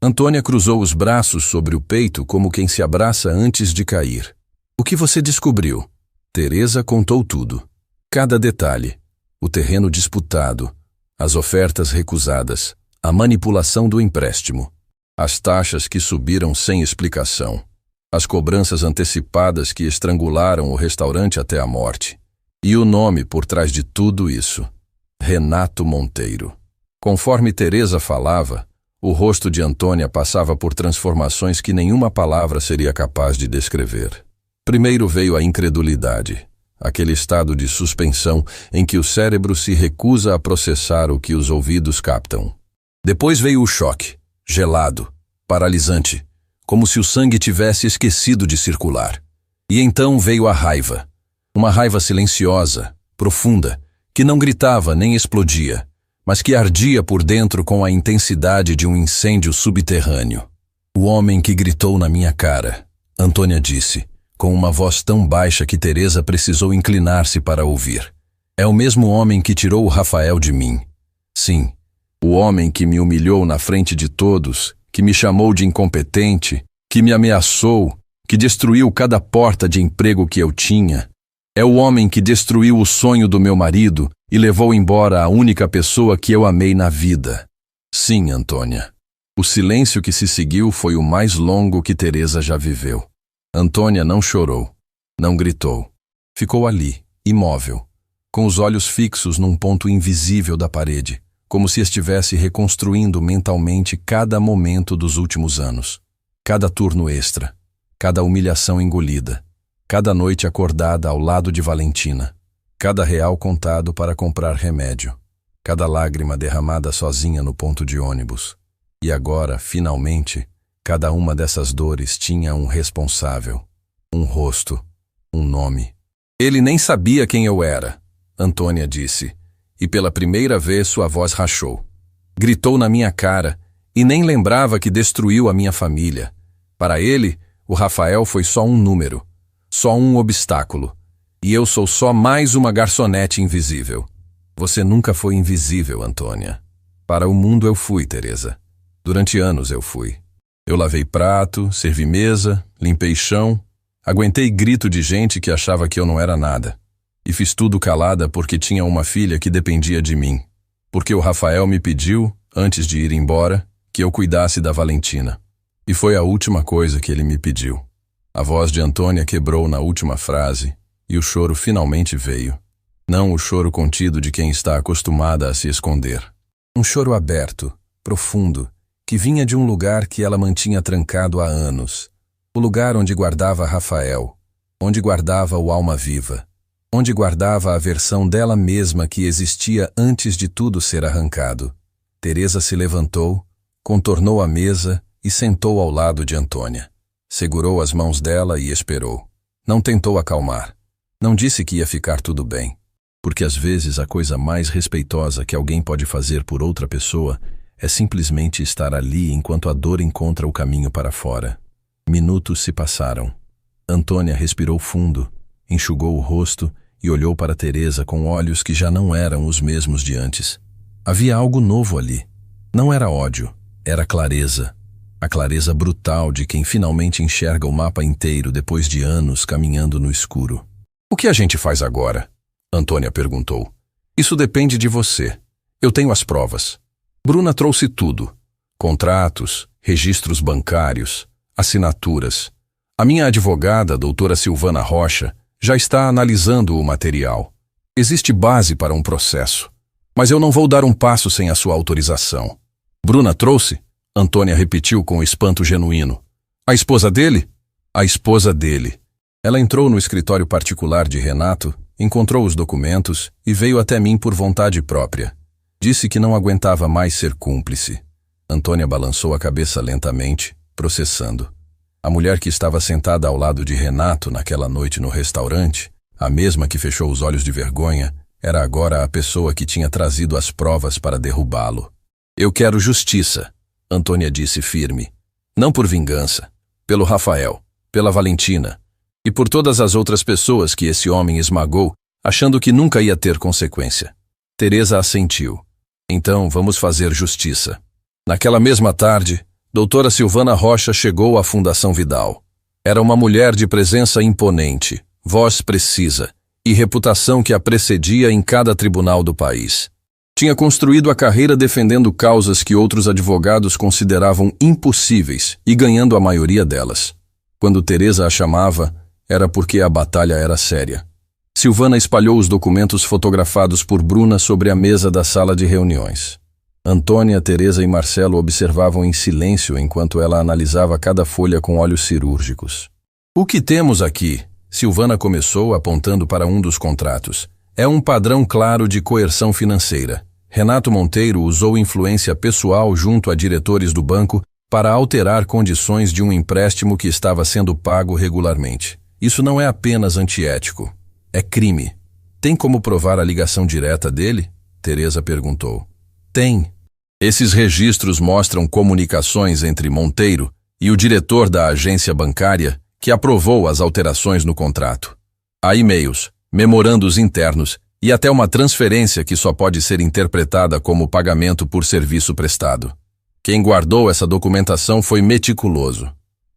Antônia cruzou os braços sobre o peito como quem se abraça antes de cair. O que você descobriu? Teresa contou tudo. Cada detalhe. O terreno disputado, as ofertas recusadas, a manipulação do empréstimo, as taxas que subiram sem explicação, as cobranças antecipadas que estrangularam o restaurante até a morte. E o nome por trás de tudo isso. Renato Monteiro. Conforme Teresa falava, o rosto de Antônia passava por transformações que nenhuma palavra seria capaz de descrever. Primeiro veio a incredulidade, aquele estado de suspensão em que o cérebro se recusa a processar o que os ouvidos captam. Depois veio o choque, gelado, paralisante, como se o sangue tivesse esquecido de circular. E então veio a raiva, uma raiva silenciosa, profunda, que não gritava nem explodia, mas que ardia por dentro com a intensidade de um incêndio subterrâneo. O homem que gritou na minha cara, Antônia disse, com uma voz tão baixa que Teresa precisou inclinar-se para ouvir. É o mesmo homem que tirou o Rafael de mim. Sim, o homem que me humilhou na frente de todos, que me chamou de incompetente, que me ameaçou, que destruiu cada porta de emprego que eu tinha. É o homem que destruiu o sonho do meu marido e levou embora a única pessoa que eu amei na vida. Sim, Antônia. O silêncio que se seguiu foi o mais longo que Teresa já viveu. Antônia não chorou, não gritou. Ficou ali, imóvel, com os olhos fixos num ponto invisível da parede, como se estivesse reconstruindo mentalmente cada momento dos últimos anos. Cada turno extra, cada humilhação engolida, cada noite acordada ao lado de Valentina, cada real contado para comprar remédio, cada lágrima derramada sozinha no ponto de ônibus. E agora, finalmente, cada uma dessas dores tinha um responsável, um rosto, um nome. Ele nem sabia quem eu era, Antônia disse, e pela primeira vez sua voz rachou. Gritou na minha cara e nem lembrava que destruiu a minha família. Para ele, o Rafael foi só um número, só um obstáculo, e eu sou só mais uma garçonete invisível. Você nunca foi invisível, Antônia. Para o mundo eu fui, Teresa. Durante anos eu fui. Eu lavei prato, servi mesa, limpei chão, aguentei grito de gente que achava que eu não era nada. E fiz tudo calada porque tinha uma filha que dependia de mim. Porque o Rafael me pediu, antes de ir embora, que eu cuidasse da Valentina. E foi a última coisa que ele me pediu. A voz de Antônia quebrou na última frase e o choro finalmente veio. Não o choro contido de quem está acostumada a se esconder. Um choro aberto, profundo, que vinha de um lugar que ela mantinha trancado há anos. O lugar onde guardava Rafael, onde guardava o alma viva, onde guardava a versão dela mesma que existia antes de tudo ser arrancado. Teresa se levantou, contornou a mesa e sentou ao lado de Antônia. Segurou as mãos dela e esperou. Não tentou acalmar. Não disse que ia ficar tudo bem. Porque às vezes a coisa mais respeitosa que alguém pode fazer por outra pessoa é simplesmente estar ali enquanto a dor encontra o caminho para fora. Minutos se passaram. Antônia respirou fundo, enxugou o rosto e olhou para Teresa com olhos que já não eram os mesmos de antes. Havia algo novo ali. Não era ódio, era clareza. A clareza brutal de quem finalmente enxerga o mapa inteiro depois de anos caminhando no escuro. O que a gente faz agora? Antônia perguntou. Isso depende de você. Eu tenho as provas. Bruna trouxe tudo. Contratos, registros bancários, assinaturas. A minha advogada, doutora Silvana Rocha, já está analisando o material. Existe base para um processo. Mas eu não vou dar um passo sem a sua autorização. Bruna trouxe? Antônia repetiu com espanto genuíno. A esposa dele? A esposa dele. Ela entrou no escritório particular de Renato, encontrou os documentos e veio até mim por vontade própria. Disse que não aguentava mais ser cúmplice. Antônia balançou a cabeça lentamente, processando. A mulher que estava sentada ao lado de Renato naquela noite no restaurante, a mesma que fechou os olhos de vergonha, era agora a pessoa que tinha trazido as provas para derrubá-lo. Eu quero justiça, Antônia disse firme. Não por vingança, pelo Rafael, pela Valentina e por todas as outras pessoas que esse homem esmagou, achando que nunca ia ter consequência. Teresa assentiu. Então vamos fazer justiça. Naquela mesma tarde, doutora Silvana Rocha chegou à Fundação Vidal. Era uma mulher de presença imponente, voz precisa e reputação que a precedia em cada tribunal do país. Tinha construído a carreira defendendo causas que outros advogados consideravam impossíveis e ganhando a maioria delas. Quando Teresa a chamava, era porque a batalha era séria. Silvana espalhou os documentos fotografados por Bruna sobre a mesa da sala de reuniões. Antônia, Teresa e Marcelo observavam em silêncio enquanto ela analisava cada folha com olhos cirúrgicos. O que temos aqui? Silvana começou apontando para um dos contratos. É um padrão claro de coerção financeira. Renato Monteiro usou influência pessoal junto a diretores do banco para alterar condições de um empréstimo que estava sendo pago regularmente. Isso não é apenas antiético. É crime. Tem como provar a ligação direta dele? Teresa perguntou. Tem. Esses registros mostram comunicações entre Monteiro e o diretor da agência bancária que aprovou as alterações no contrato. Há e-mails, memorandos internos e até uma transferência que só pode ser interpretada como pagamento por serviço prestado. Quem guardou essa documentação foi meticuloso.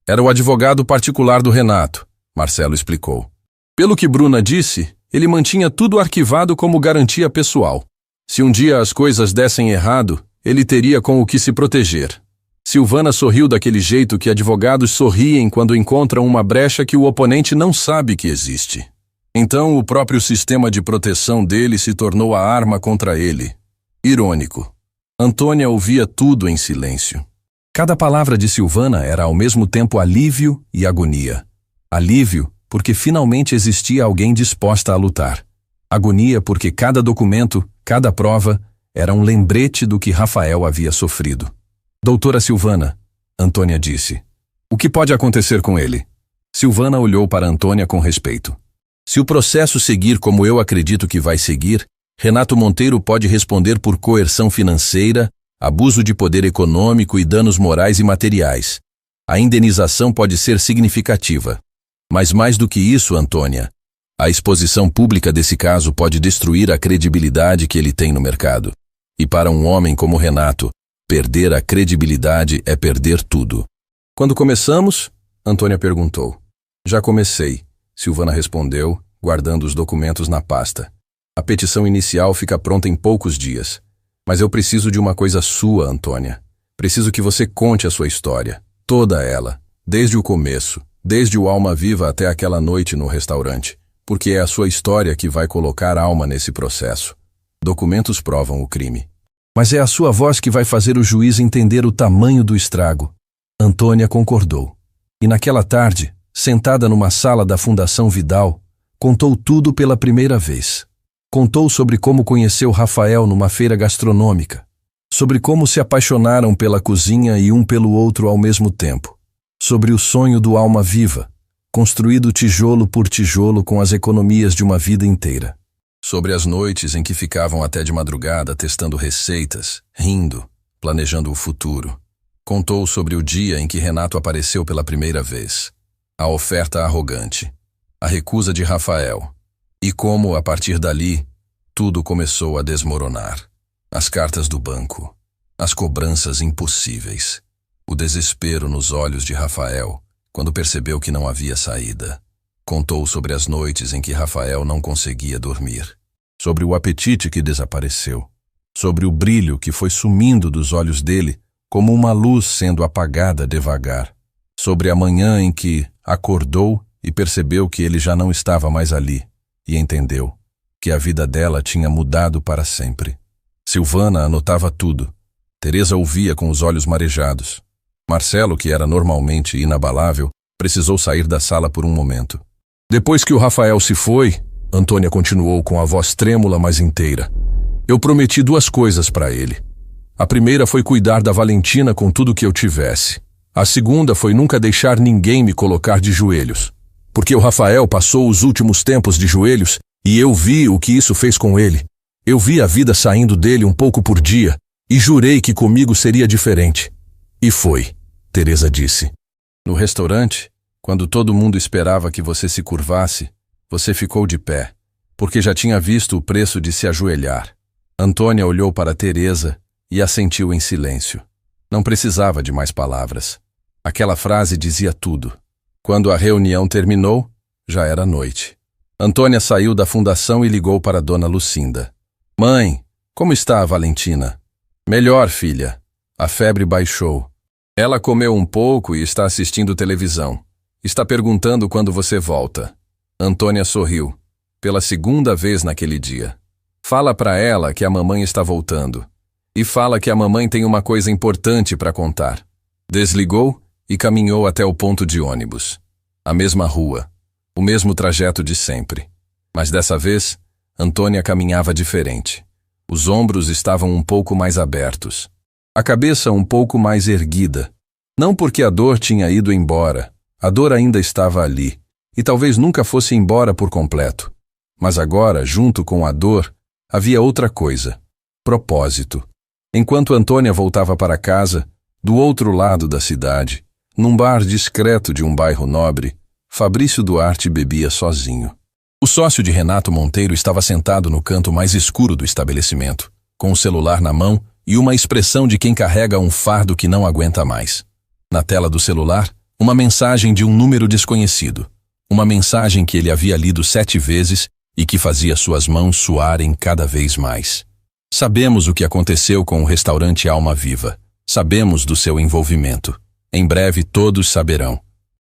Era o advogado particular do Renato, Marcelo explicou. Pelo que Bruna disse, ele mantinha tudo arquivado como garantia pessoal. Se um dia as coisas dessem errado, ele teria com o que se proteger. Silvana sorriu daquele jeito que advogados sorriem quando encontram uma brecha que o oponente não sabe que existe. Então o próprio sistema de proteção dele se tornou a arma contra ele. Irônico. Antônia ouvia tudo em silêncio. Cada palavra de Silvana era ao mesmo tempo alívio e agonia. Alívio porque finalmente existia alguém disposta a lutar. Agonia porque cada documento, cada prova, era um lembrete do que Rafael havia sofrido. Doutora Silvana, Antônia disse. O que pode acontecer com ele? Silvana olhou para Antônia com respeito. Se o processo seguir como eu acredito que vai seguir, Renato Monteiro pode responder por coerção financeira, abuso de poder econômico e danos morais e materiais. A indenização pode ser significativa. Mas mais do que isso, Antônia, a exposição pública desse caso pode destruir a credibilidade que ele tem no mercado. E para um homem como Renato, perder a credibilidade é perder tudo. Quando começamos? Antônia perguntou. Já comecei, Silvana respondeu, guardando os documentos na pasta. A petição inicial fica pronta em poucos dias. Mas eu preciso de uma coisa sua, Antônia. Preciso que você conte a sua história. Toda ela. Desde o começo. Desde o Alma Viva até aquela noite no restaurante. Porque é a sua história que vai colocar alma nesse processo. Documentos provam o crime. Mas é a sua voz que vai fazer o juiz entender o tamanho do estrago. Antônia concordou. E naquela tarde, sentada numa sala da Fundação Vidal, contou tudo pela primeira vez. Contou sobre como conheceu Rafael numa feira gastronômica. Sobre como se apaixonaram pela cozinha e um pelo outro ao mesmo tempo. Sobre o sonho do Alma Viva, construído tijolo por tijolo com as economias de uma vida inteira. Sobre as noites em que ficavam até de madrugada testando receitas, rindo, planejando o futuro. Contou sobre o dia em que Renato apareceu pela primeira vez. A oferta arrogante. A recusa de Rafael. E como, a partir dali, tudo começou a desmoronar. As cartas do banco. As cobranças impossíveis. O desespero nos olhos de Rafael, quando percebeu que não havia saída. Contou sobre as noites em que Rafael não conseguia dormir. Sobre o apetite que desapareceu. Sobre o brilho que foi sumindo dos olhos dele, como uma luz sendo apagada devagar. Sobre a manhã em que acordou e percebeu que ele já não estava mais ali. E entendeu que a vida dela tinha mudado para sempre. Silvana anotava tudo. Teresa ouvia com os olhos marejados. Marcelo, que era normalmente inabalável, precisou sair da sala por um momento. Depois que o Rafael se foi, Antônia continuou com a voz trêmula, mas inteira. Eu prometi 2 coisas para ele. A primeira foi cuidar da Valentina com tudo que eu tivesse. A segunda foi nunca deixar ninguém me colocar de joelhos. Porque o Rafael passou os últimos tempos de joelhos e eu vi o que isso fez com ele. Eu vi a vida saindo dele um pouco por dia e jurei que comigo seria diferente. E foi, Teresa disse. No restaurante, quando todo mundo esperava que você se curvasse, você ficou de pé, porque já tinha visto o preço de se ajoelhar. Antônia olhou para Teresa e assentiu em silêncio. Não precisava de mais palavras. Aquela frase dizia tudo. Quando a reunião terminou, já era noite. Antônia saiu da fundação e ligou para Dona Lucinda. Mãe, como está a Valentina? Melhor, filha. A febre baixou. Ela comeu um pouco e está assistindo televisão. Está perguntando quando você volta. Antônia sorriu, pela 2ª vez naquele dia. Fala para ela que a mamãe está voltando. E fala que a mamãe tem uma coisa importante para contar. Desligou e caminhou até o ponto de ônibus. A mesma rua, o mesmo trajeto de sempre. Mas dessa vez, Antônia caminhava diferente. Os ombros estavam um pouco mais abertos. A cabeça um pouco mais erguida. Não porque a dor tinha ido embora. A dor ainda estava ali. E talvez nunca fosse embora por completo. Mas agora, junto com a dor, havia outra coisa. Propósito. Enquanto Antônia voltava para casa, do outro lado da cidade, num bar discreto de um bairro nobre, Fabrício Duarte bebia sozinho. O sócio de Renato Monteiro estava sentado no canto mais escuro do estabelecimento, com o celular na mão e uma expressão de quem carrega um fardo que não aguenta mais. Na tela do celular, uma mensagem de um número desconhecido. Uma mensagem que ele havia lido 7 vezes e que fazia suas mãos suarem cada vez mais. Sabemos o que aconteceu com o restaurante Alma Viva. Sabemos do seu envolvimento. Em breve todos saberão.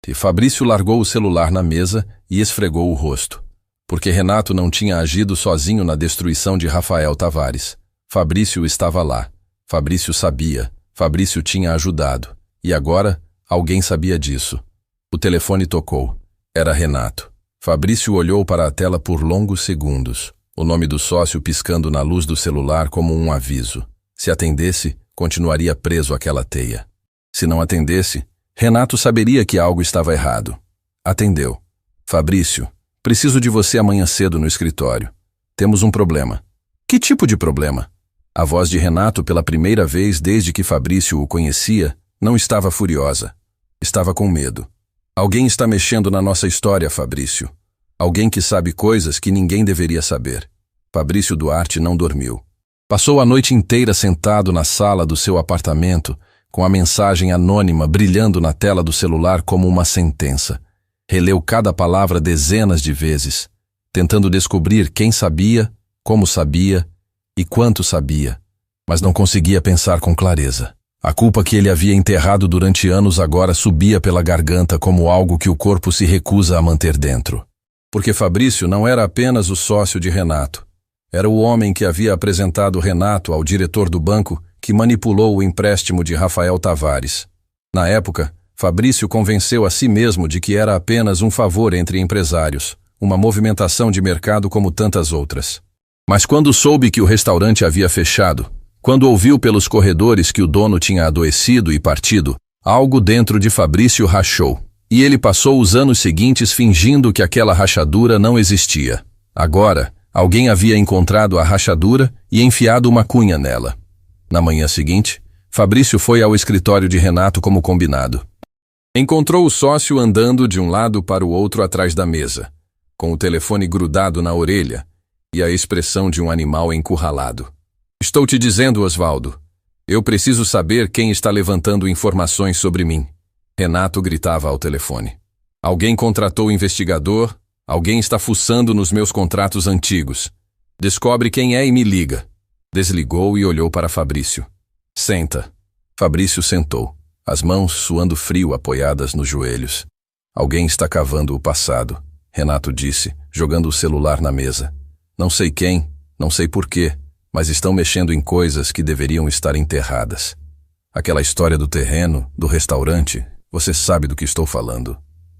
E Fabrício largou o celular na mesa e esfregou o rosto. Porque Renato não tinha agido sozinho na destruição de Rafael Tavares. Fabrício estava lá. Fabrício sabia. Fabrício tinha ajudado. E agora, alguém sabia disso. O telefone tocou. Era Renato. Fabrício olhou para a tela por longos segundos. O nome do sócio piscando na luz do celular como um aviso. Se atendesse, continuaria preso àquela teia. Se não atendesse, Renato saberia que algo estava errado. Atendeu. Fabrício, preciso de você amanhã cedo no escritório. Temos um problema. Que tipo de problema? A voz de Renato, pela primeira vez desde que Fabrício o conhecia, não estava furiosa. Estava com medo. Alguém está mexendo na nossa história, Fabrício. Alguém que sabe coisas que ninguém deveria saber. Fabrício Duarte não dormiu. Passou a noite inteira sentado na sala do seu apartamento, com a mensagem anônima brilhando na tela do celular como uma sentença. Releu cada palavra dezenas de vezes, tentando descobrir quem sabia, como sabia e quanto sabia, mas não conseguia pensar com clareza. A culpa que ele havia enterrado durante anos agora subia pela garganta como algo que o corpo se recusa a manter dentro. Porque Fabrício não era apenas o sócio de Renato. Era o homem que havia apresentado Renato ao diretor do banco que manipulou o empréstimo de Rafael Tavares. Na época, Fabrício convenceu a si mesmo de que era apenas um favor entre empresários, uma movimentação de mercado como tantas outras. Mas quando soube que o restaurante havia fechado, quando ouviu pelos corredores que o dono tinha adoecido e partido, algo dentro de Fabrício rachou. E ele passou os anos seguintes fingindo que aquela rachadura não existia. Agora, alguém havia encontrado a rachadura e enfiado uma cunha nela. Na manhã seguinte, Fabrício foi ao escritório de Renato como combinado. Encontrou o sócio andando de um lado para o outro atrás da mesa, com o telefone grudado na orelha e a expressão de um animal encurralado. Estou te dizendo, Osvaldo, eu preciso saber quem está levantando informações sobre mim. Renato gritava ao telefone. Alguém contratou o investigador, alguém está fuçando nos meus contratos antigos. Descobre quem é e me liga. Desligou e olhou para Fabrício. Senta. Fabrício sentou, as mãos suando frio apoiadas nos joelhos. Alguém está cavando o passado, Renato disse, jogando o celular na mesa. Não sei quem, não sei porquê, mas estão mexendo em coisas que deveriam estar enterradas. Aquela história do terreno, do restaurante, você sabe do que estou falando.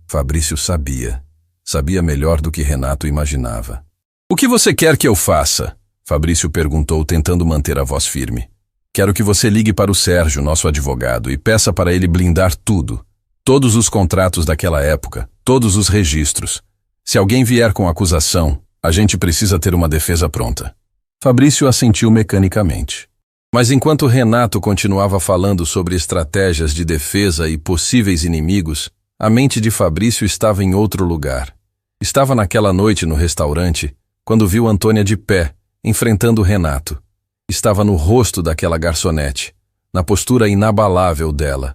Fabrício sabia. Sabia melhor do que Renato imaginava. O que você quer que eu faça? Fabrício perguntou, tentando manter a voz firme. Quero que você ligue para o Sérgio, nosso advogado, e peça para ele blindar tudo. Todos os contratos daquela época, todos os registros. Se alguém vier com acusação, a gente precisa ter uma defesa pronta. Fabrício assentiu mecanicamente. Mas enquanto Renato continuava falando sobre estratégias de defesa e possíveis inimigos, a mente de Fabrício estava em outro lugar. Estava naquela noite no restaurante, quando viu Antônia de pé, enfrentando Renato. Estava no rosto daquela garçonete, na postura inabalável dela.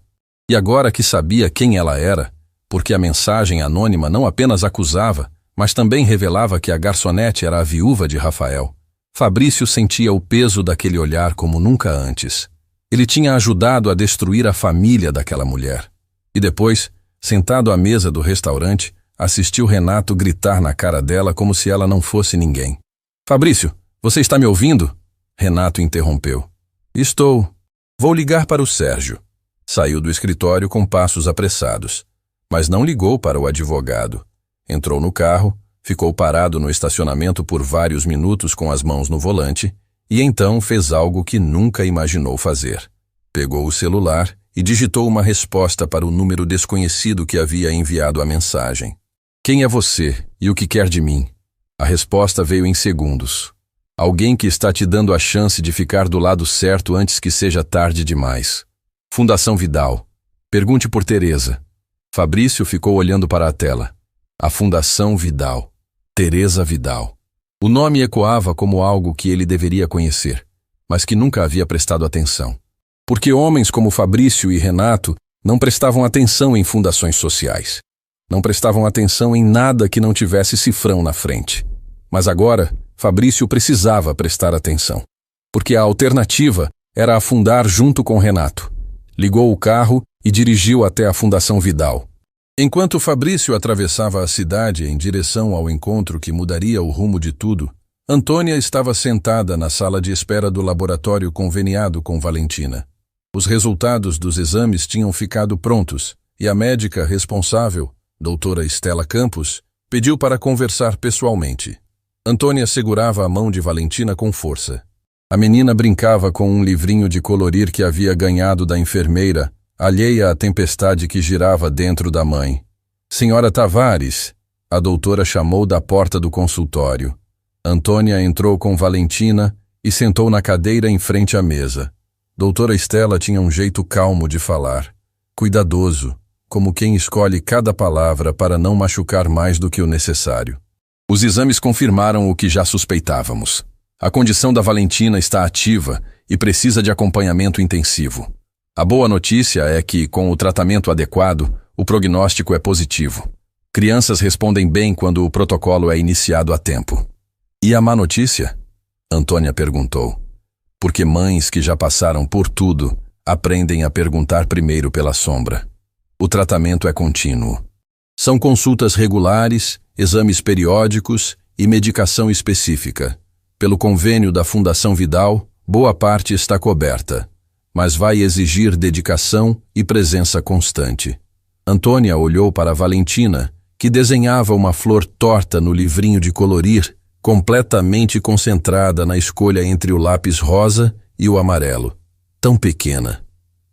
E agora que sabia quem ela era, porque a mensagem anônima não apenas acusava, mas também revelava que a garçonete era a viúva de Rafael, Fabrício sentia o peso daquele olhar como nunca antes. Ele tinha ajudado a destruir a família daquela mulher. E depois, sentado à mesa do restaurante, assistiu Renato gritar na cara dela como se ela não fosse ninguém. Fabrício, você está me ouvindo? Renato interrompeu. Estou. Vou ligar para o Sérgio. Saiu do escritório com passos apressados, mas não ligou para o advogado. Entrou no carro, ficou parado no estacionamento por vários minutos com as mãos no volante e então fez algo que nunca imaginou fazer. Pegou o celular e digitou uma resposta para o número desconhecido que havia enviado a mensagem. Quem é você e o que quer de mim? A resposta veio em segundos. Alguém que está te dando a chance de ficar do lado certo antes que seja tarde demais. Fundação Vidal. Pergunte por Teresa. Fabrício ficou olhando para a tela. A Fundação Vidal. Teresa Vidal. O nome ecoava como algo que ele deveria conhecer, mas que nunca havia prestado atenção. Porque homens como Fabrício e Renato não prestavam atenção em fundações sociais. Não prestavam atenção em nada que não tivesse cifrão na frente. Mas agora, Fabrício precisava prestar atenção. Porque a alternativa era afundar junto com Renato. Ligou o carro e dirigiu até a Fundação Vidal. Enquanto Fabrício atravessava a cidade em direção ao encontro que mudaria o rumo de tudo, Antônia estava sentada na sala de espera do laboratório conveniado com Valentina. Os resultados dos exames tinham ficado prontos e a médica responsável, doutora Estela Campos, pediu para conversar pessoalmente. Antônia segurava a mão de Valentina com força. A menina brincava com um livrinho de colorir que havia ganhado da enfermeira, alheia à tempestade que girava dentro da mãe. Senhora Tavares, a doutora chamou da porta do consultório. Antônia entrou com Valentina e sentou na cadeira em frente à mesa. Doutora Estela tinha um jeito calmo de falar, cuidadoso, como quem escolhe cada palavra para não machucar mais do que o necessário. Os exames confirmaram o que já suspeitávamos. A condição da Valentina está ativa e precisa de acompanhamento intensivo. A boa notícia é que, com o tratamento adequado, o prognóstico é positivo. Crianças respondem bem quando o protocolo é iniciado a tempo. E a má notícia? Antônia perguntou. Porque mães que já passaram por tudo aprendem a perguntar primeiro pela sombra. O tratamento é contínuo. São consultas regulares, exames periódicos e medicação específica. Pelo convênio da Fundação Vidal, boa parte está coberta, mas vai exigir dedicação e presença constante. Antônia olhou para Valentina, que desenhava uma flor torta no livrinho de colorir, completamente concentrada na escolha entre o lápis rosa e o amarelo. Tão pequena,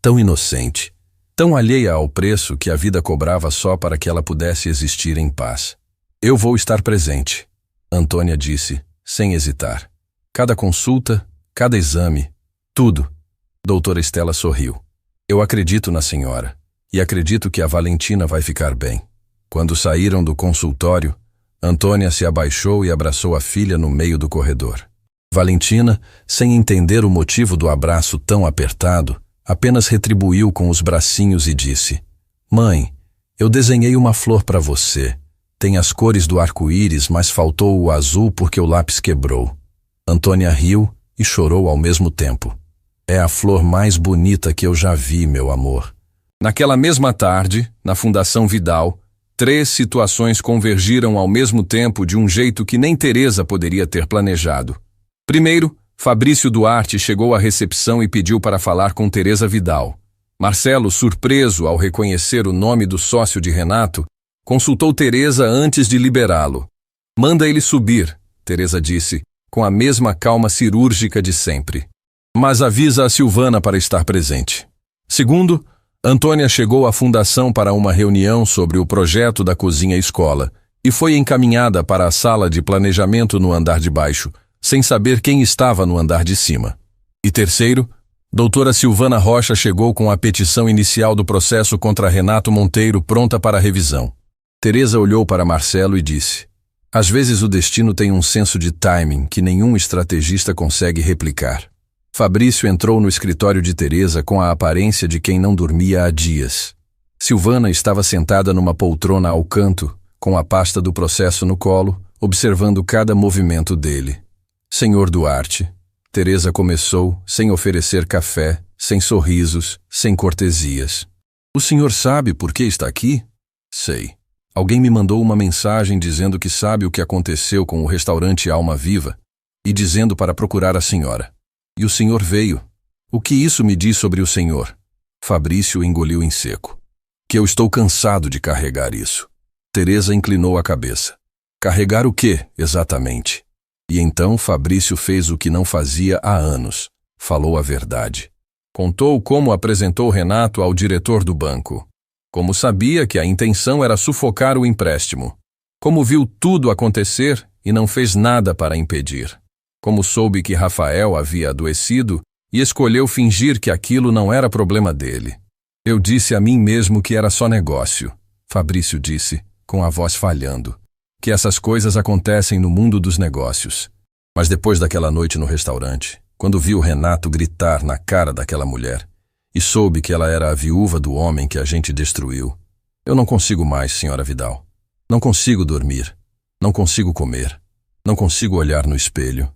tão inocente, tão alheia ao preço que a vida cobrava só para que ela pudesse existir em paz. Eu vou estar presente, Antônia disse, sem hesitar. Cada consulta, cada exame, tudo. Doutora Estela sorriu. Eu acredito na senhora, e acredito que a Valentina vai ficar bem. Quando saíram do consultório, Antônia se abaixou e abraçou a filha no meio do corredor. Valentina, sem entender o motivo do abraço tão apertado, apenas retribuiu com os bracinhos e disse: Mãe, eu desenhei uma flor para você. Tem as cores do arco-íris, mas faltou o azul porque o lápis quebrou. Antônia riu e chorou ao mesmo tempo. É a flor mais bonita que eu já vi, meu amor. Naquela mesma tarde, na Fundação Vidal, 3 situações convergiram ao mesmo tempo de um jeito que nem Teresa poderia ter planejado. Primeiro, Fabrício Duarte chegou à recepção e pediu para falar com Teresa Vidal. Marcelo, surpreso ao reconhecer o nome do sócio de Renato, consultou Teresa antes de liberá-lo. Manda ele subir, Teresa disse, com a mesma calma cirúrgica de sempre. Mas avisa a Silvana para estar presente. Segundo, Antônia chegou à fundação para uma reunião sobre o projeto da cozinha-escola e foi encaminhada para a sala de planejamento no andar de baixo, sem saber quem estava no andar de cima. E terceiro, doutora Silvana Rocha chegou com a petição inicial do processo contra Renato Monteiro pronta para revisão. Teresa olhou para Marcelo e disse: às vezes o destino tem um senso de timing que nenhum estrategista consegue replicar. Fabrício entrou no escritório de Teresa com a aparência de quem não dormia há dias. Silvana estava sentada numa poltrona ao canto, com a pasta do processo no colo, observando cada movimento dele. Senhor Duarte, Teresa começou, sem oferecer café, sem sorrisos, sem cortesias. O senhor sabe por que está aqui? Sei. Alguém me mandou uma mensagem dizendo que sabe o que aconteceu com o restaurante Alma Viva e dizendo para procurar a senhora. E o senhor veio. O que isso me diz sobre o senhor? Fabrício engoliu em seco. Que eu estou cansado de carregar isso. Teresa inclinou a cabeça. Carregar o quê, exatamente? E então Fabrício fez o que não fazia há anos. Falou a verdade. Contou como apresentou Renato ao diretor do banco. Como sabia que a intenção era sufocar o empréstimo. Como viu tudo acontecer e não fez nada para impedir. Como soube que Rafael havia adoecido e escolheu fingir que aquilo não era problema dele. Eu disse a mim mesmo que era só negócio, Fabrício disse, com a voz falhando, que essas coisas acontecem no mundo dos negócios. Mas depois daquela noite no restaurante, quando vi o Renato gritar na cara daquela mulher e soube que ela era a viúva do homem que a gente destruiu, eu não consigo mais, senhora Vidal. Não consigo dormir, não consigo comer, não consigo olhar no espelho.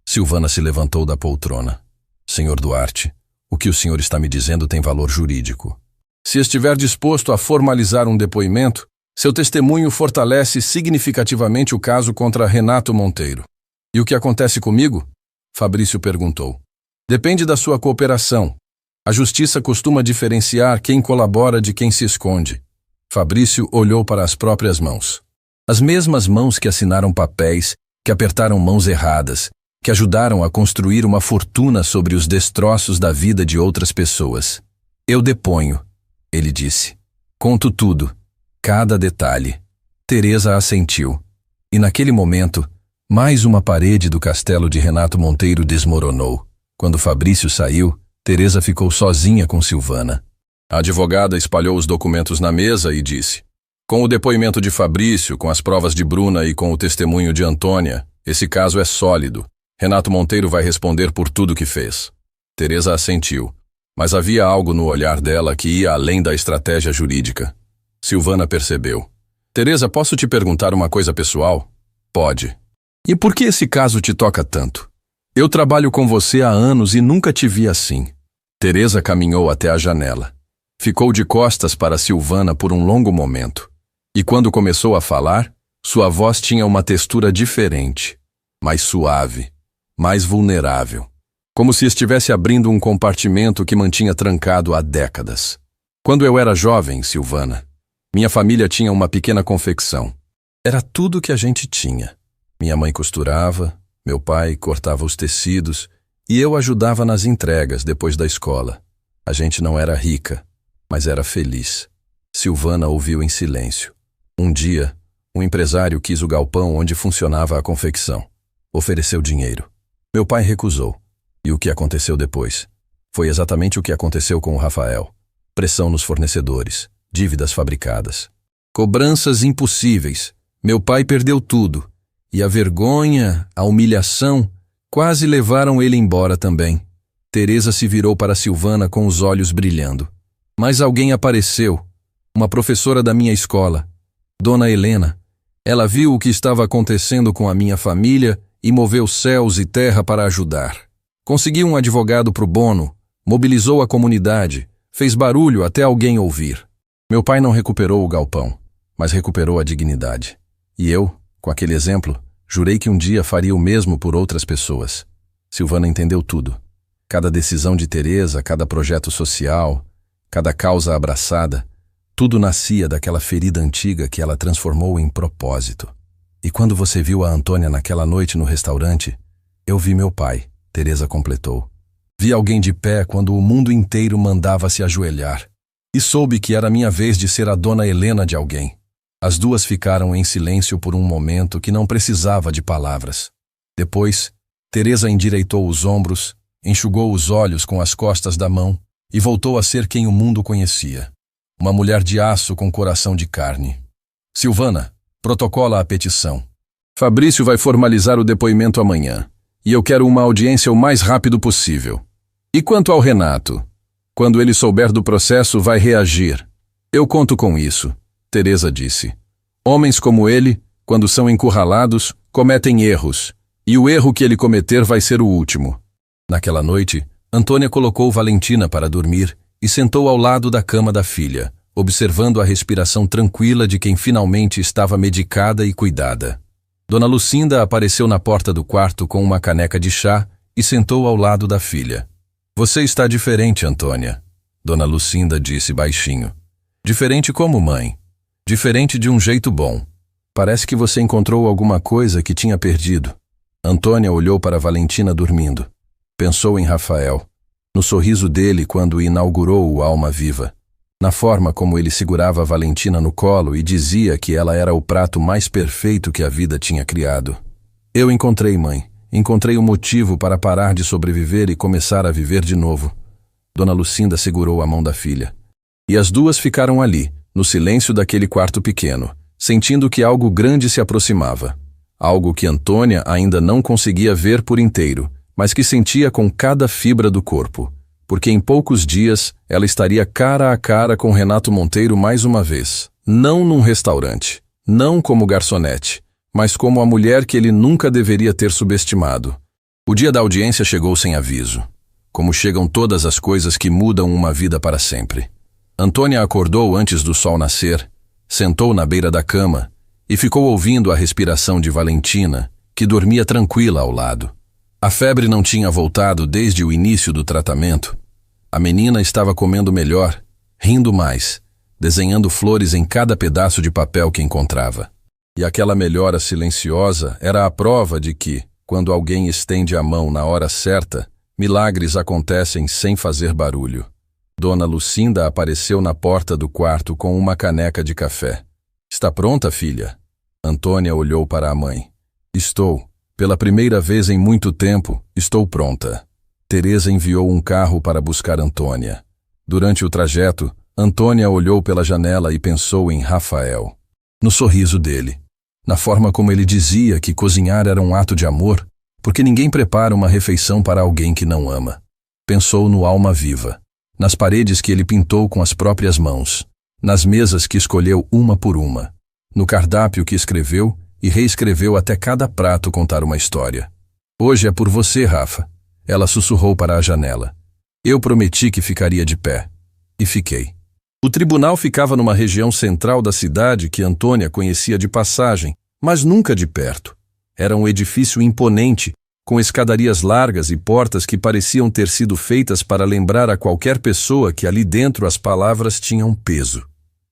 Silvana se levantou da poltrona. Senhor Duarte, o que o senhor está me dizendo tem valor jurídico. Se estiver disposto a formalizar um depoimento, seu testemunho fortalece significativamente o caso contra Renato Monteiro. E o que acontece comigo? Fabrício perguntou. Depende da sua cooperação. A justiça costuma diferenciar quem colabora de quem se esconde. Fabrício olhou para as próprias mãos. As mesmas mãos que assinaram papéis, que apertaram mãos erradas, que ajudaram a construir uma fortuna sobre os destroços da vida de outras pessoas. Eu deponho, ele disse. Conto tudo, cada detalhe. Teresa assentiu. E naquele momento, mais uma parede do castelo de Renato Monteiro desmoronou. Quando Fabrício saiu, Teresa ficou sozinha com Silvana. A advogada espalhou os documentos na mesa e disse: com o depoimento de Fabrício, com as provas de Bruna e com o testemunho de Antônia, esse caso é sólido. Renato Monteiro vai responder por tudo que fez. Teresa assentiu, mas havia algo no olhar dela que ia além da estratégia jurídica. Silvana percebeu. Teresa, posso te perguntar uma coisa pessoal? Pode. E por que esse caso te toca tanto? Eu trabalho com você há anos e nunca te vi assim. Teresa caminhou até a janela. Ficou de costas para Silvana por um longo momento. E quando começou a falar, sua voz tinha uma textura diferente, mais suave, mais vulnerável, como se estivesse abrindo um compartimento que mantinha trancado há décadas. Quando eu era jovem, Silvana, minha família tinha uma pequena confecção. Era tudo que a gente tinha. Minha mãe costurava, meu pai cortava os tecidos e eu ajudava nas entregas depois da escola. A gente não era rica, mas era feliz. Silvana ouviu em silêncio. Um dia, um empresário quis o galpão onde funcionava a confecção. Ofereceu dinheiro. Meu pai recusou. E o que aconteceu depois? Foi exatamente o que aconteceu com o Rafael. Pressão nos fornecedores, dívidas fabricadas, cobranças impossíveis. Meu pai perdeu tudo. E a vergonha, a humilhação, quase levaram ele embora também. Teresa se virou para Silvana com os olhos brilhando. Mas alguém apareceu. Uma professora da minha escola, Dona Helena. Ela viu o que estava acontecendo com a minha família e moveu céus e terra para ajudar. Conseguiu um advogado pro bono, mobilizou a comunidade, fez barulho até alguém ouvir. Meu pai não recuperou o galpão, mas recuperou a dignidade. E eu, com aquele exemplo, jurei que um dia faria o mesmo por outras pessoas. Silvana entendeu tudo. Cada decisão de Teresa, cada projeto social, cada causa abraçada, tudo nascia daquela ferida antiga que ela transformou em propósito. E quando você viu a Antônia naquela noite no restaurante, eu vi meu pai, Teresa completou. Vi alguém de pé quando o mundo inteiro mandava se ajoelhar. E soube que era minha vez de ser a dona Helena de alguém. As duas ficaram em silêncio por um momento que não precisava de palavras. Depois, Teresa endireitou os ombros, enxugou os olhos com as costas da mão e voltou a ser quem o mundo conhecia. Uma mulher de aço com coração de carne. Silvana, protocola a petição. Fabrício vai formalizar o depoimento amanhã, e eu quero uma audiência o mais rápido possível. E quanto ao Renato? Quando ele souber do processo, vai reagir. Eu conto com isso, Teresa disse. Homens como ele, quando são encurralados, cometem erros, e o erro que ele cometer vai ser o último. Naquela noite, Antônia colocou Valentina para dormir e sentou ao lado da cama da filha, observando a respiração tranquila de quem finalmente estava medicada e cuidada. Dona Lucinda apareceu na porta do quarto com uma caneca de chá e sentou ao lado da filha. Você está diferente, Antônia, Dona Lucinda disse baixinho. Diferente como, mãe? Diferente de um jeito bom. Parece que você encontrou alguma coisa que tinha perdido. Antônia olhou para Valentina dormindo. Pensou em Rafael, no sorriso dele quando inaugurou o Alma Viva, na forma como ele segurava Valentina no colo e dizia que ela era o prato mais perfeito que a vida tinha criado. Eu encontrei, mãe. Encontrei um motivo para parar de sobreviver e começar a viver de novo. Dona Lucinda segurou a mão da filha. E as duas ficaram ali, no silêncio daquele quarto pequeno, sentindo que algo grande se aproximava. Algo que Antônia ainda não conseguia ver por inteiro, mas que sentia com cada fibra do corpo. Porque em poucos dias ela estaria cara a cara com Renato Monteiro mais uma vez. Não num restaurante, não como garçonete, mas como a mulher que ele nunca deveria ter subestimado. O dia da audiência chegou sem aviso, como chegam todas as coisas que mudam uma vida para sempre. Antônia acordou antes do sol nascer, sentou na beira da cama e ficou ouvindo a respiração de Valentina, que dormia tranquila ao lado. A febre não tinha voltado desde o início do tratamento. A menina estava comendo melhor, rindo mais, desenhando flores em cada pedaço de papel que encontrava. E aquela melhora silenciosa era a prova de que, quando alguém estende a mão na hora certa, milagres acontecem sem fazer barulho. Dona Lucinda apareceu na porta do quarto com uma caneca de café. Está pronta, filha? Antônia olhou para a mãe. Estou. Pela primeira vez em muito tempo, estou pronta. Teresa enviou um carro para buscar Antônia. Durante o trajeto, Antônia olhou pela janela e pensou em Rafael. No sorriso dele, na forma como ele dizia que cozinhar era um ato de amor, porque ninguém prepara uma refeição para alguém que não ama. Pensou no Alma Viva, nas paredes que ele pintou com as próprias mãos, nas mesas que escolheu uma por uma, no cardápio que escreveu e reescreveu até cada prato contar uma história. Hoje é por você, Rafa, ela sussurrou para a janela. Eu prometi que ficaria de pé. E fiquei. O tribunal ficava numa região central da cidade que Antônia conhecia de passagem, mas nunca de perto. Era um edifício imponente, com escadarias largas e portas que pareciam ter sido feitas para lembrar a qualquer pessoa que ali dentro as palavras tinham peso.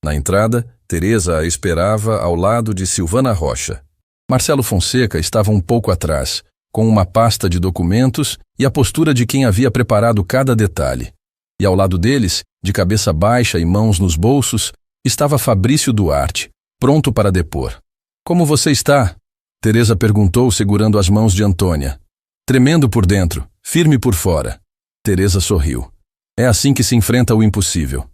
Na entrada, Teresa a esperava ao lado de Silvana Rocha. Marcelo Fonseca estava um pouco atrás, com uma pasta de documentos e a postura de quem havia preparado cada detalhe. E ao lado deles, de cabeça baixa e mãos nos bolsos, estava Fabrício Duarte, pronto para depor. Como você está? Teresa perguntou, segurando as mãos de Antônia. Tremendo por dentro, firme por fora. Teresa sorriu. É assim que se enfrenta o impossível.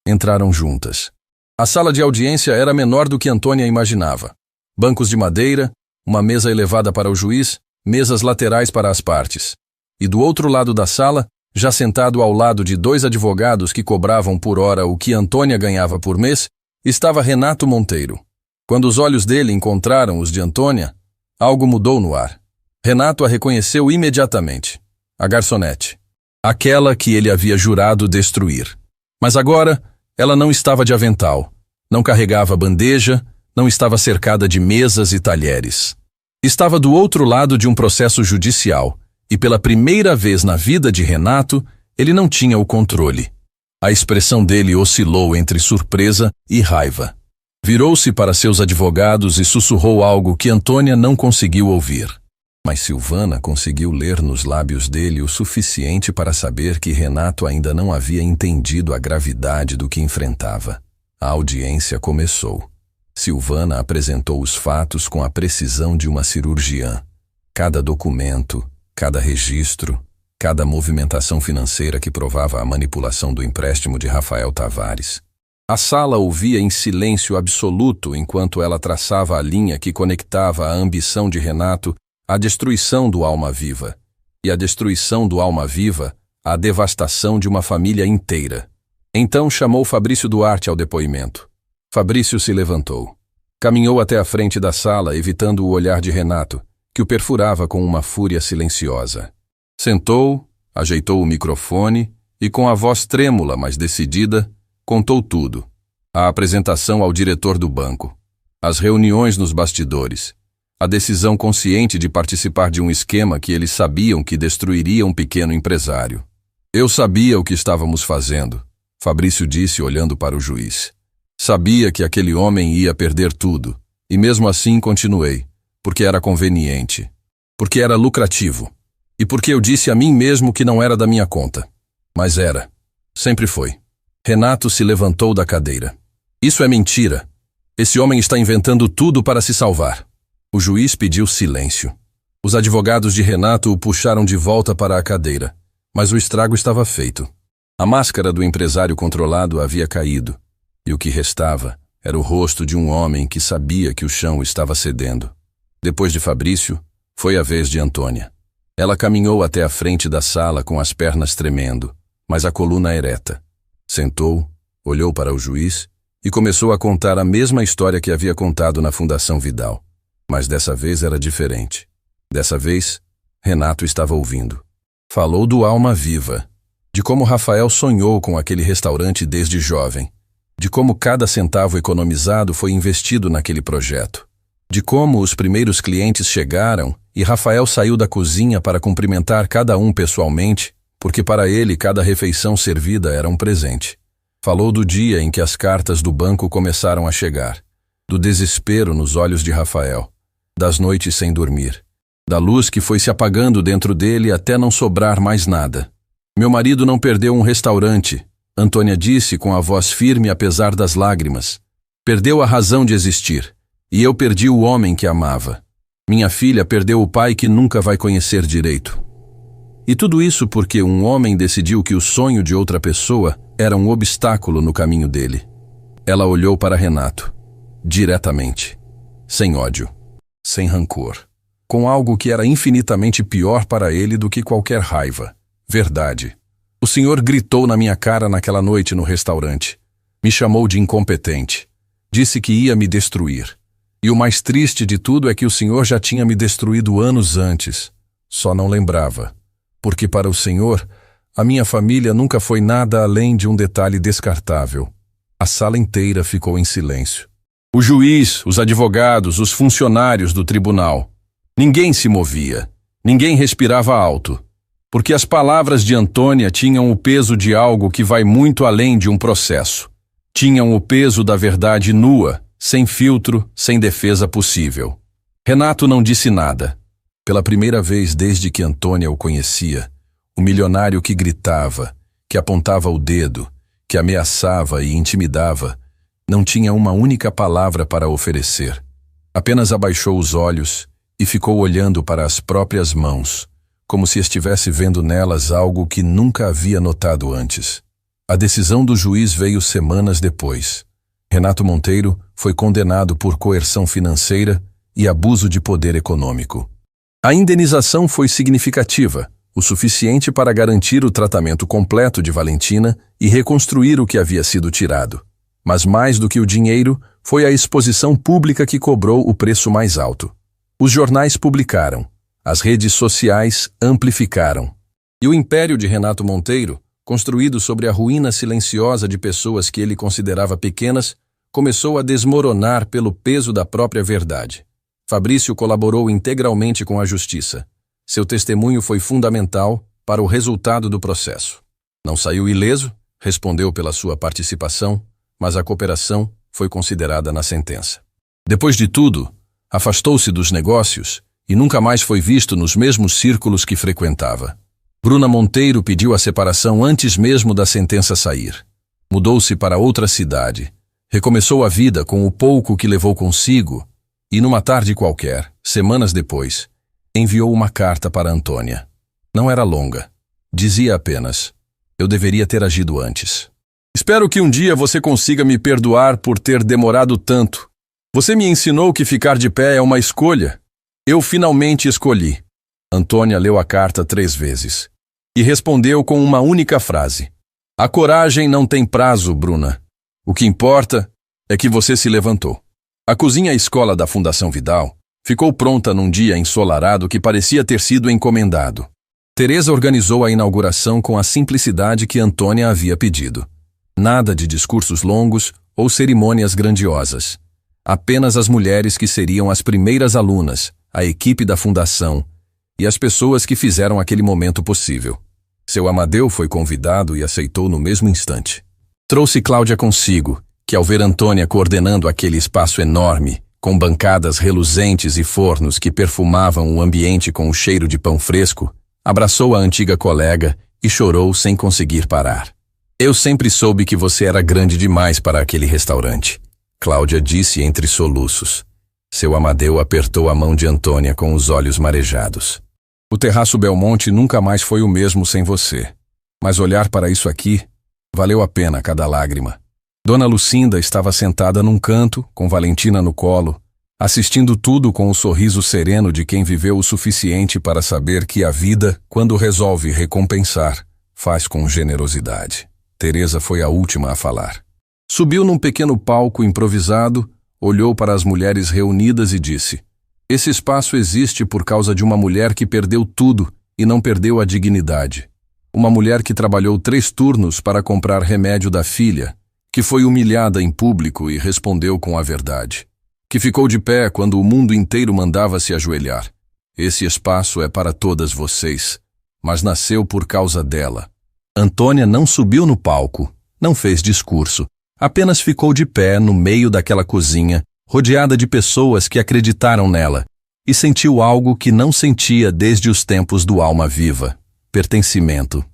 Entraram juntas. A sala de audiência era menor do que Antônia imaginava. Bancos de madeira, uma mesa elevada para o juiz, mesas laterais para as partes. E do outro lado da sala, já sentado ao lado de dois advogados que cobravam por hora o que Antônia ganhava por mês, estava Renato Monteiro. Quando os olhos dele encontraram os de Antônia, algo mudou no ar. Renato a reconheceu imediatamente. A garçonete. Aquela que ele havia jurado destruir. Mas agora, ela não estava de avental. Não carregava bandeja, não estava cercada de mesas e talheres. Estava do outro lado de um processo judicial, E pela primeira vez na vida de Renato, ele não tinha o controle. A expressão dele oscilou entre surpresa e raiva. Virou-se para seus advogados e sussurrou algo que Antônia não conseguiu ouvir. Mas Silvana conseguiu ler nos lábios dele o suficiente para saber que Renato ainda não havia entendido a gravidade do que enfrentava. A audiência começou. Silvana apresentou os fatos com a precisão de uma cirurgiã. Cada documento, cada registro, cada movimentação financeira que provava a manipulação do empréstimo de Rafael Tavares. A sala ouvia em silêncio absoluto enquanto ela traçava a linha que conectava a ambição de Renato à destruição do Alma Viva, e a destruição do Alma Viva à devastação de uma família inteira. Então chamou Fabrício Duarte ao depoimento. Fabrício se levantou. Caminhou até a frente da sala, evitando o olhar de Renato, que o perfurava com uma fúria silenciosa. Sentou, ajeitou o microfone e, com a voz trêmula, mas decidida, contou tudo. A apresentação ao diretor do banco, as reuniões nos bastidores, a decisão consciente de participar de um esquema que eles sabiam que destruiria um pequeno empresário. Eu sabia o que estávamos fazendo, Fabrício disse olhando para o juiz. Sabia que aquele homem ia perder tudo, e mesmo assim continuei, porque era conveniente, porque era lucrativo, e porque eu disse a mim mesmo que não era da minha conta. Mas era. Sempre foi. Renato se levantou da cadeira. Isso é mentira. Esse homem está inventando tudo para se salvar. O juiz pediu silêncio. Os advogados de Renato o puxaram de volta para a cadeira, mas o estrago estava feito. A máscara do empresário controlado havia caído, e o que restava era o rosto de um homem que sabia que o chão estava cedendo. Depois de Fabrício, foi a vez de Antônia. Ela caminhou até a frente da sala com as pernas tremendo, mas a coluna ereta. Sentou, olhou para o juiz e começou a contar a mesma história que havia contado na Fundação Vidal. Mas dessa vez era diferente. Dessa vez, Renato estava ouvindo. Falou do Alma Viva, de como Rafael sonhou com aquele restaurante desde jovem, de como cada centavo economizado foi investido naquele projeto, de como os primeiros clientes chegaram e Rafael saiu da cozinha para cumprimentar cada um pessoalmente, porque para ele cada refeição servida era um presente. Falou do dia em que as cartas do banco começaram a chegar, do desespero nos olhos de Rafael, das noites sem dormir, da luz que foi se apagando dentro dele até não sobrar mais nada. Meu marido não perdeu um restaurante, Antônia disse com a voz firme apesar das lágrimas. Perdeu a razão de existir, e eu perdi o homem que amava. Minha filha perdeu o pai que nunca vai conhecer direito. E tudo isso porque um homem decidiu que o sonho de outra pessoa era um obstáculo no caminho dele. Ela olhou para Renato, diretamente, sem ódio, sem rancor, com algo que era infinitamente pior para ele do que qualquer raiva. Verdade. O senhor gritou na minha cara naquela noite no restaurante. Me chamou de incompetente. Disse que ia me destruir. E o mais triste de tudo é que o senhor já tinha me destruído anos antes. Só não lembrava. Porque para o senhor, a minha família nunca foi nada além de um detalhe descartável. A sala inteira ficou em silêncio. O juiz, os advogados, os funcionários do tribunal. Ninguém se movia. Ninguém respirava alto. Porque as palavras de Antônia tinham o peso de algo que vai muito além de um processo. Tinham o peso da verdade nua, sem filtro, sem defesa possível. Renato não disse nada. Pela primeira vez desde que Antônia o conhecia, o milionário que gritava, que apontava o dedo, que ameaçava e intimidava, não tinha uma única palavra para oferecer. Apenas abaixou os olhos e ficou olhando para as próprias mãos, como se estivesse vendo nelas algo que nunca havia notado antes. A decisão do juiz veio semanas depois. Renato Monteiro foi condenado por coerção financeira e abuso de poder econômico. A indenização foi significativa, o suficiente para garantir o tratamento completo de Valentina e reconstruir o que havia sido tirado. Mas mais do que o dinheiro, foi a exposição pública que cobrou o preço mais alto. Os jornais publicaram. As redes sociais amplificaram. E o império de Renato Monteiro, construído sobre a ruína silenciosa de pessoas que ele considerava pequenas, começou a desmoronar pelo peso da própria verdade. Fabrício colaborou integralmente com a justiça. Seu testemunho foi fundamental para o resultado do processo. Não saiu ileso, respondeu pela sua participação, mas a cooperação foi considerada na sentença. Depois de tudo, afastou-se dos negócios e nunca mais foi visto nos mesmos círculos que frequentava. Bruna Monteiro pediu a separação antes mesmo da sentença sair. Mudou-se para outra cidade, recomeçou a vida com o pouco que levou consigo e, numa tarde qualquer, semanas depois, enviou uma carta para Antônia. Não era longa. Dizia apenas: eu deveria ter agido antes. Espero que um dia você consiga me perdoar por ter demorado tanto. Você me ensinou que ficar de pé é uma escolha. Eu finalmente escolhi. Antônia leu a carta 3 vezes e respondeu com uma única frase: a coragem não tem prazo, Bruna. O que importa é que você se levantou. A cozinha-escola da Fundação Vidal ficou pronta num dia ensolarado que parecia ter sido encomendado. Teresa organizou a inauguração com a simplicidade que Antônia havia pedido. Nada de discursos longos ou cerimônias grandiosas. Apenas as mulheres que seriam as primeiras alunas, a equipe da fundação e as pessoas que fizeram aquele momento possível. Seu Amadeu foi convidado e aceitou no mesmo instante. Trouxe Cláudia consigo, que ao ver Antônia coordenando aquele espaço enorme, com bancadas reluzentes e fornos que perfumavam o ambiente com o cheiro de pão fresco, abraçou a antiga colega e chorou sem conseguir parar. Eu sempre soube que você era grande demais para aquele restaurante, Cláudia disse entre soluços. Seu Amadeu apertou a mão de Antônia com os olhos marejados. O terraço Belmonte nunca mais foi o mesmo sem você. Mas olhar para isso aqui, valeu a pena cada lágrima. Dona Lucinda estava sentada num canto, com Valentina no colo, assistindo tudo com o sorriso sereno de quem viveu o suficiente para saber que a vida, quando resolve recompensar, faz com generosidade. Teresa foi a última a falar. Subiu num pequeno palco improvisado, olhou para as mulheres reunidas e disse: esse espaço existe por causa de uma mulher que perdeu tudo e não perdeu a dignidade. Uma mulher que trabalhou 3 turnos para comprar remédio da filha, que foi humilhada em público e respondeu com a verdade. Que ficou de pé quando o mundo inteiro mandava se ajoelhar. Esse espaço é para todas vocês, mas nasceu por causa dela. Antônia não subiu no palco, não fez discurso, apenas ficou de pé no meio daquela cozinha, rodeada de pessoas que acreditaram nela, e sentiu algo que não sentia desde os tempos do Alma Viva: pertencimento.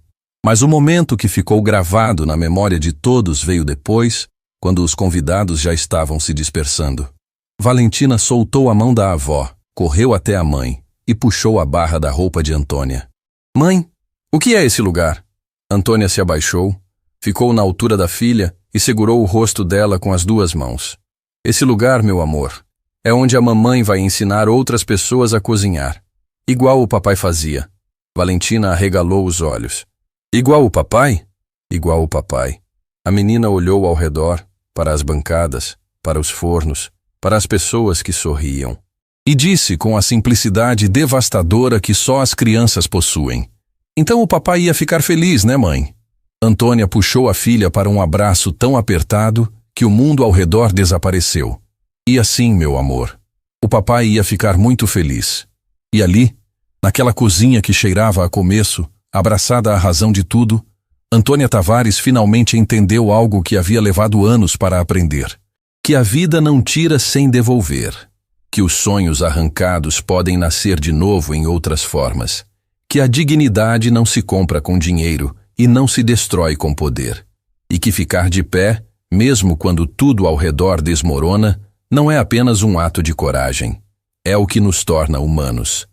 Mas o momento que ficou gravado na memória de todos veio depois, quando os convidados já estavam se dispersando. Valentina soltou a mão da avó, correu até a mãe e puxou a barra da roupa de Antônia. Mãe, o que é esse lugar? Antônia se abaixou, ficou na altura da filha e segurou o rosto dela com as 2 mãos. Esse lugar, meu amor, é onde a mamãe vai ensinar outras pessoas a cozinhar. Igual o papai fazia. Valentina arregalou os olhos. Igual o papai? Igual o papai. A menina olhou ao redor, para as bancadas, para os fornos, para as pessoas que sorriam. E disse com a simplicidade devastadora que só as crianças possuem: então o papai ia ficar feliz, né, mãe? Antônia puxou a filha para um abraço tão apertado que o mundo ao redor desapareceu. E assim, meu amor, o papai ia ficar muito feliz. E ali, naquela cozinha que cheirava a começo, abraçada à razão de tudo, Antônia Tavares finalmente entendeu algo que havia levado anos para aprender: que a vida não tira sem devolver, que os sonhos arrancados podem nascer de novo em outras formas, que a dignidade não se compra com dinheiro e não se destrói com poder, e que ficar de pé, mesmo quando tudo ao redor desmorona, não é apenas um ato de coragem, é o que nos torna humanos.